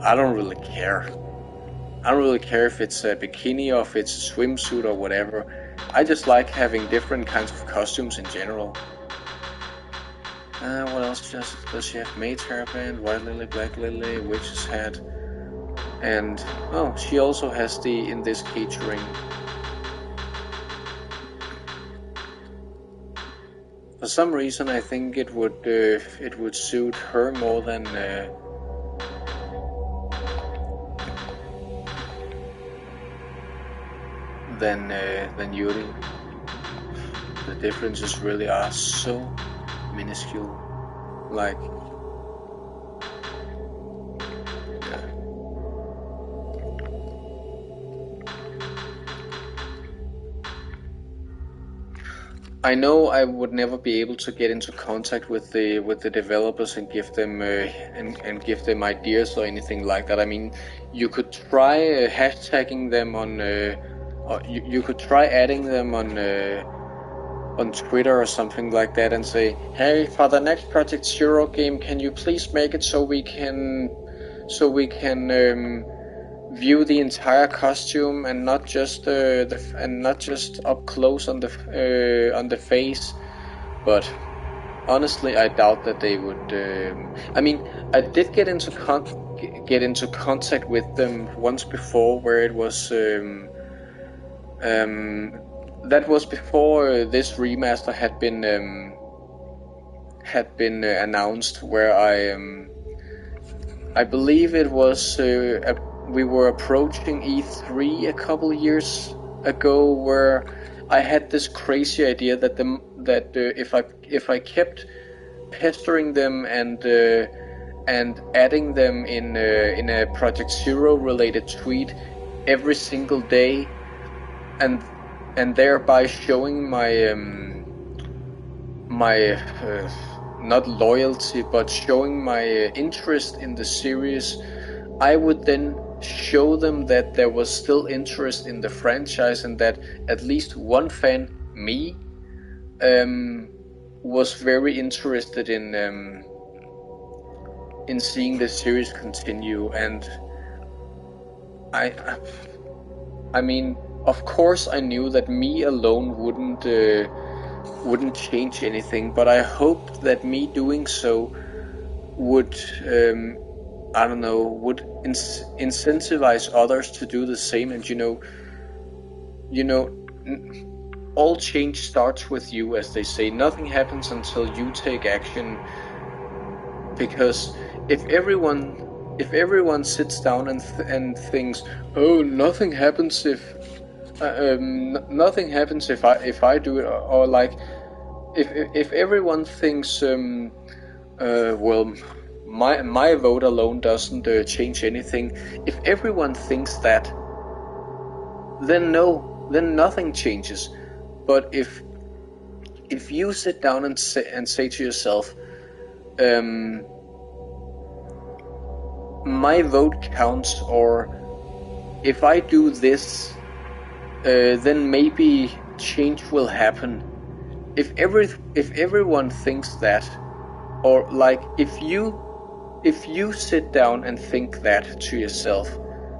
I don't really care. I don't really care if it's a bikini or if it's a swimsuit or whatever. I just like having different kinds of costumes in general. What else does she have? Maid's hairband, white lily, black lily, witch's hat, and she also has the in this cage ring. For some reason, I think it would suit her more than Yuri. The differences really are so minuscule. Like, I know I would never be able to get into contact with the developers and give them and give them ideas or anything like that. I mean, you could try hashtagging them on, or you could try adding them on Twitter or something like that, and say, hey, for the next Project Zero game, can you please make it so we can view the entire costume and not just up close on the face. But honestly, I doubt that they would. I mean, I did get into contact with them once before, where it was that was before this remaster had been announced, where I believe it was we were approaching E3 a couple years ago, where I had this crazy idea that if I kept pestering them and adding them in a Project Zero related tweet every single day, and thereby showing my not loyalty, but showing my interest in the series, I would then show them that there was still interest in the franchise, and that at least one fan, me, was very interested in seeing the series continue. And I mean, of course I knew that me alone wouldn't change anything, but I hoped that me doing so would I don't know, would incentivize others to do the same. And all change starts with you, as they say. Nothing happens until you take action. Because if everyone sits down and thinks, oh, nothing happens if I do it, or like if everyone thinks well, my vote alone doesn't change anything. If everyone thinks that, then nothing changes. But if you sit down and say to yourself, my vote counts, or if I do this, then maybe change will happen. If everyone thinks that, or like if you sit down and think that to yourself,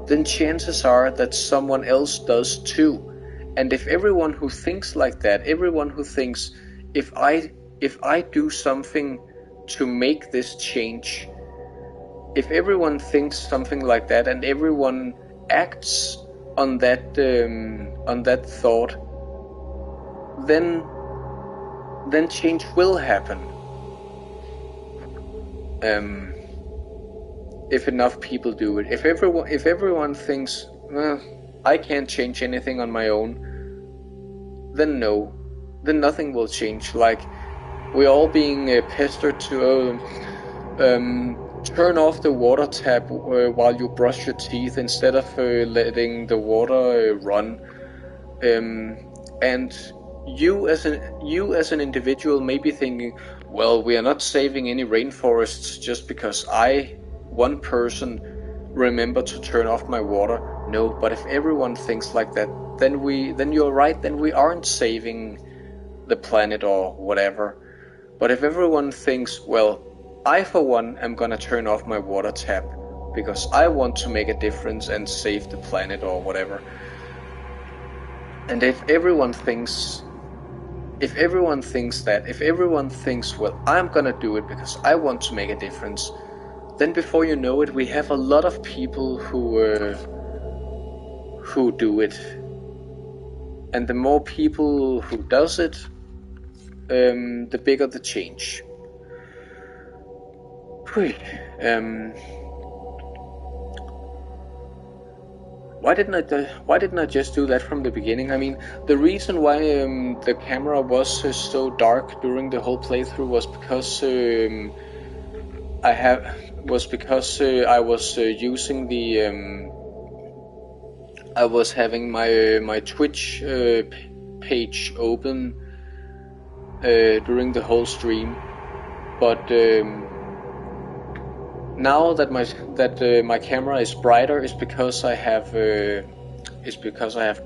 then chances are that someone else does too. And if everyone who thinks like that, everyone who thinks, if I do something to make this change, if everyone thinks something like that and everyone acts on that thought, then change will happen. If enough people do it. If everyone thinks, well, I can't change anything on my own, then nothing will change. Like, we're all being pestered to turn off the water tap while you brush your teeth instead of letting the water run. And you as an individual may be thinking, well, we are not saving any rainforests just because one person, remember to turn off my water. No, but if everyone thinks like that, then you're right, then we aren't saving the planet or whatever. But if everyone thinks, well, I for one am gonna turn off my water tap because I want to make a difference and save the planet or whatever. And if everyone thinks that, if everyone thinks, well, I'm gonna do it because I want to make a difference, then before you know it, we have a lot of people who do it. And the more people who does it, the bigger the change. Why didn't I just do that from the beginning? I mean, the reason why the camera was so dark during the whole playthrough was because I was using the I was having my Twitch page open during the whole stream. But now that my camera is brighter is because I have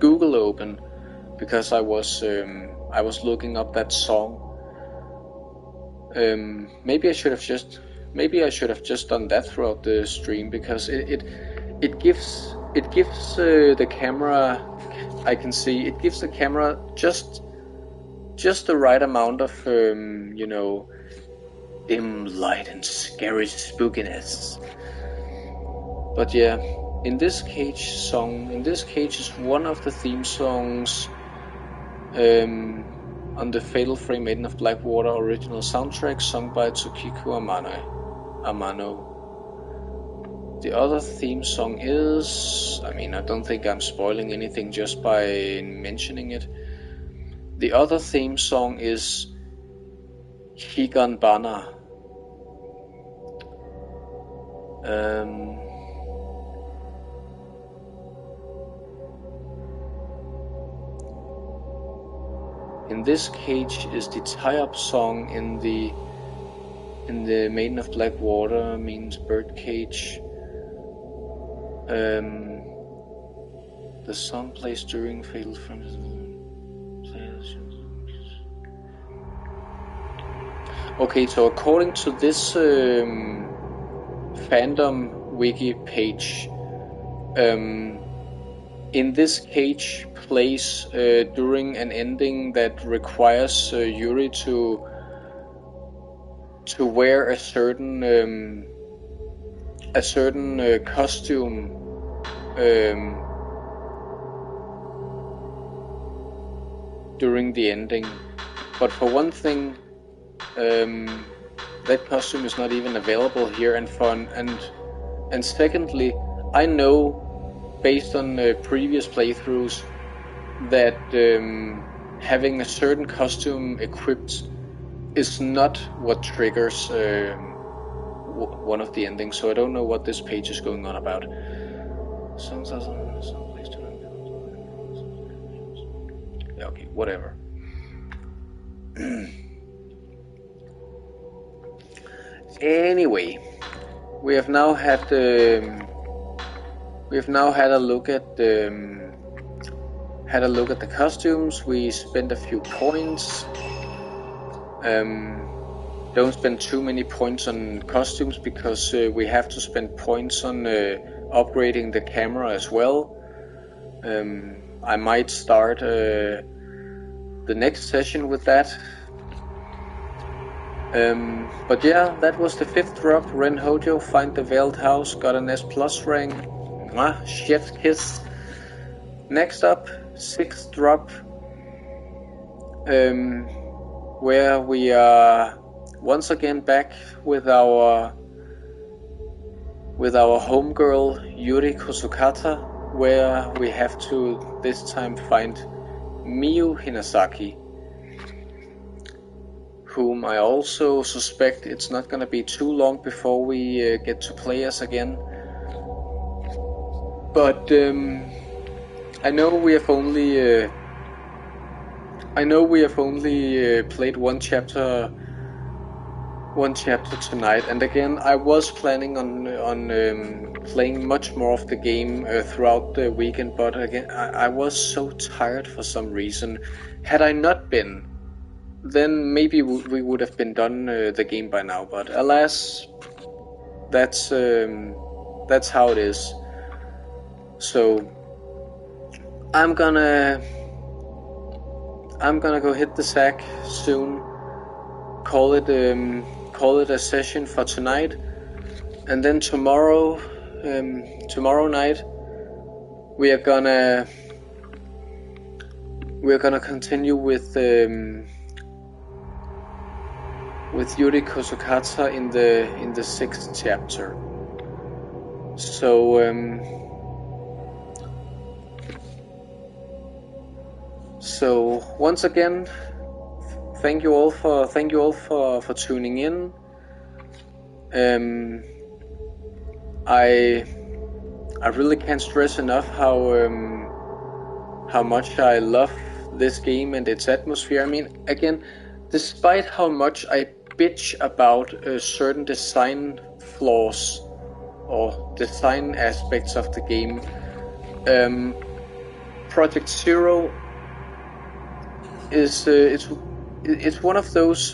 Google open, because I was looking up that song. Maybe I should have just done that throughout the stream, because it gives the camera, I can see it gives the camera just the right amount of dim light and scary spookiness. But yeah, in this Cage is one of the theme songs on the Fatal Frame Maiden of Blackwater original soundtrack, sung by Tsukiku Amano. The other theme song is, I don't think I'm spoiling anything just by mentioning it. The other theme song is Higanbana. In this Cage is the tie-up song in the Maiden of Blackwater, means birdcage. The song plays during Fatal Frame. Okay, so according to this fandom wiki page, in this Cage plays during an ending that requires Yuri to wear a certain costume during the ending. But for one thing, that costume is not even available here, and secondly, I know based on previous playthroughs that having a certain costume equipped is not what triggers one of the endings, so I don't know what this page is going on about. Yeah, okay, whatever. Anyway, we have now had a look at the costumes. We spent a few points. Don't spend too many points on costumes, because we have to spend points on upgrading the camera as well. I might start the next session with that. But yeah, that was the 5th drop. Ren Hojo, Find the Veiled House, got an S+ rank. Chef's kiss. Next up, 6th drop, where we are once again back with our homegirl Yuri Kusukata, where we have to this time find Miyu Hinasaki, whom I also suspect it's not gonna be too long before we get to play as again. But I know we have only played one chapter tonight, and again I was planning on playing much more of the game throughout the weekend, but again I was so tired for some reason. Had I not been, then maybe we would have been done the game by now, but alas, that's how it is. So I'm gonna go hit the sack soon, call it a session for tonight, and then tomorrow night we are gonna continue with Yuri Kusukata in the 6th chapter. So once again, thank you all for tuning in. I really can't stress enough how much I love this game and its atmosphere. I mean, again, despite how much I bitch about certain design flaws or design aspects of the game, Project Zero is it's one of those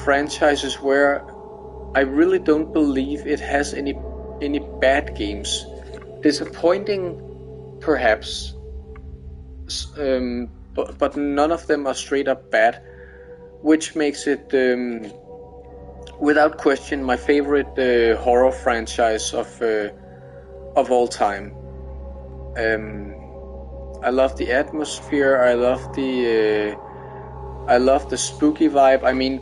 franchises where I really don't believe it has any bad games. Disappointing, perhaps, but none of them are straight up bad, which makes it without question my favorite horror franchise of all time. I love the atmosphere. I love the spooky vibe. I mean,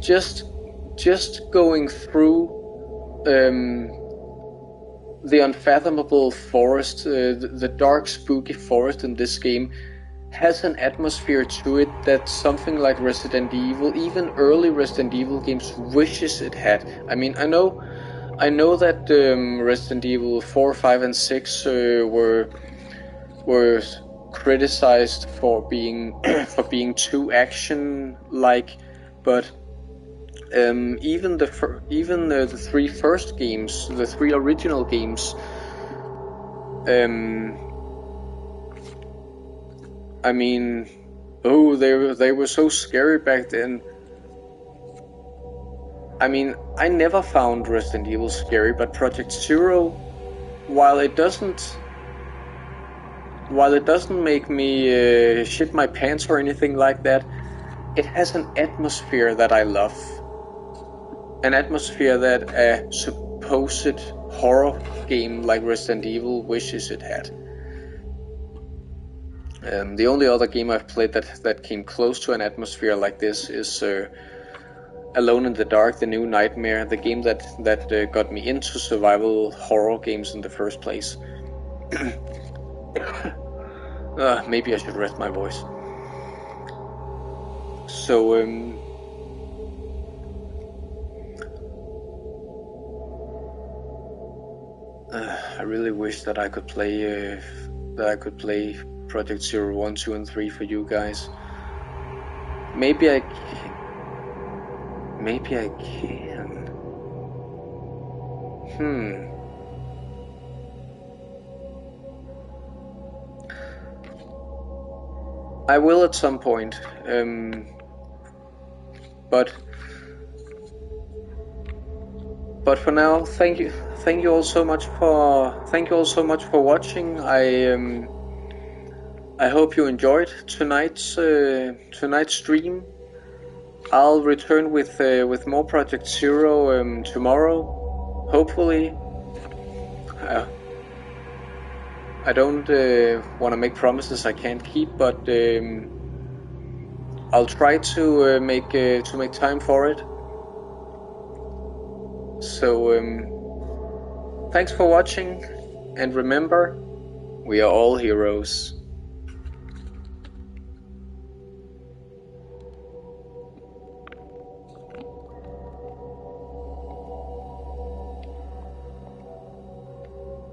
just going through the unfathomable forest, the dark, spooky forest in this game, has an atmosphere to it that something like Resident Evil, even early Resident Evil games, wishes it had. I mean, I know that Resident Evil 4, 5, and 6 were criticized for being too action-like, but even the three first games, the three original games, I mean, they were so scary back then. I mean, I never found Resident Evil scary, but Project Zero, while it doesn't make me shit my pants or anything like that, it has an atmosphere that I love. An atmosphere that a supposed horror game like Resident Evil wishes it had. The only other game I've played that came close to an atmosphere like this is Alone in the Dark, The New Nightmare, the game that got me into survival horror games in the first place. Maybe I should rest my voice. So, I really wish that I could play Project Zero 1, 2, and 3 for you guys. Maybe I can. I will at some point, but for now, thank you all so much for watching. I hope you enjoyed tonight's stream. I'll return with more Project Zero tomorrow, hopefully. I don't want to make promises I can't keep, but I'll try to make time for it. So thanks for watching, and remember, we are all heroes.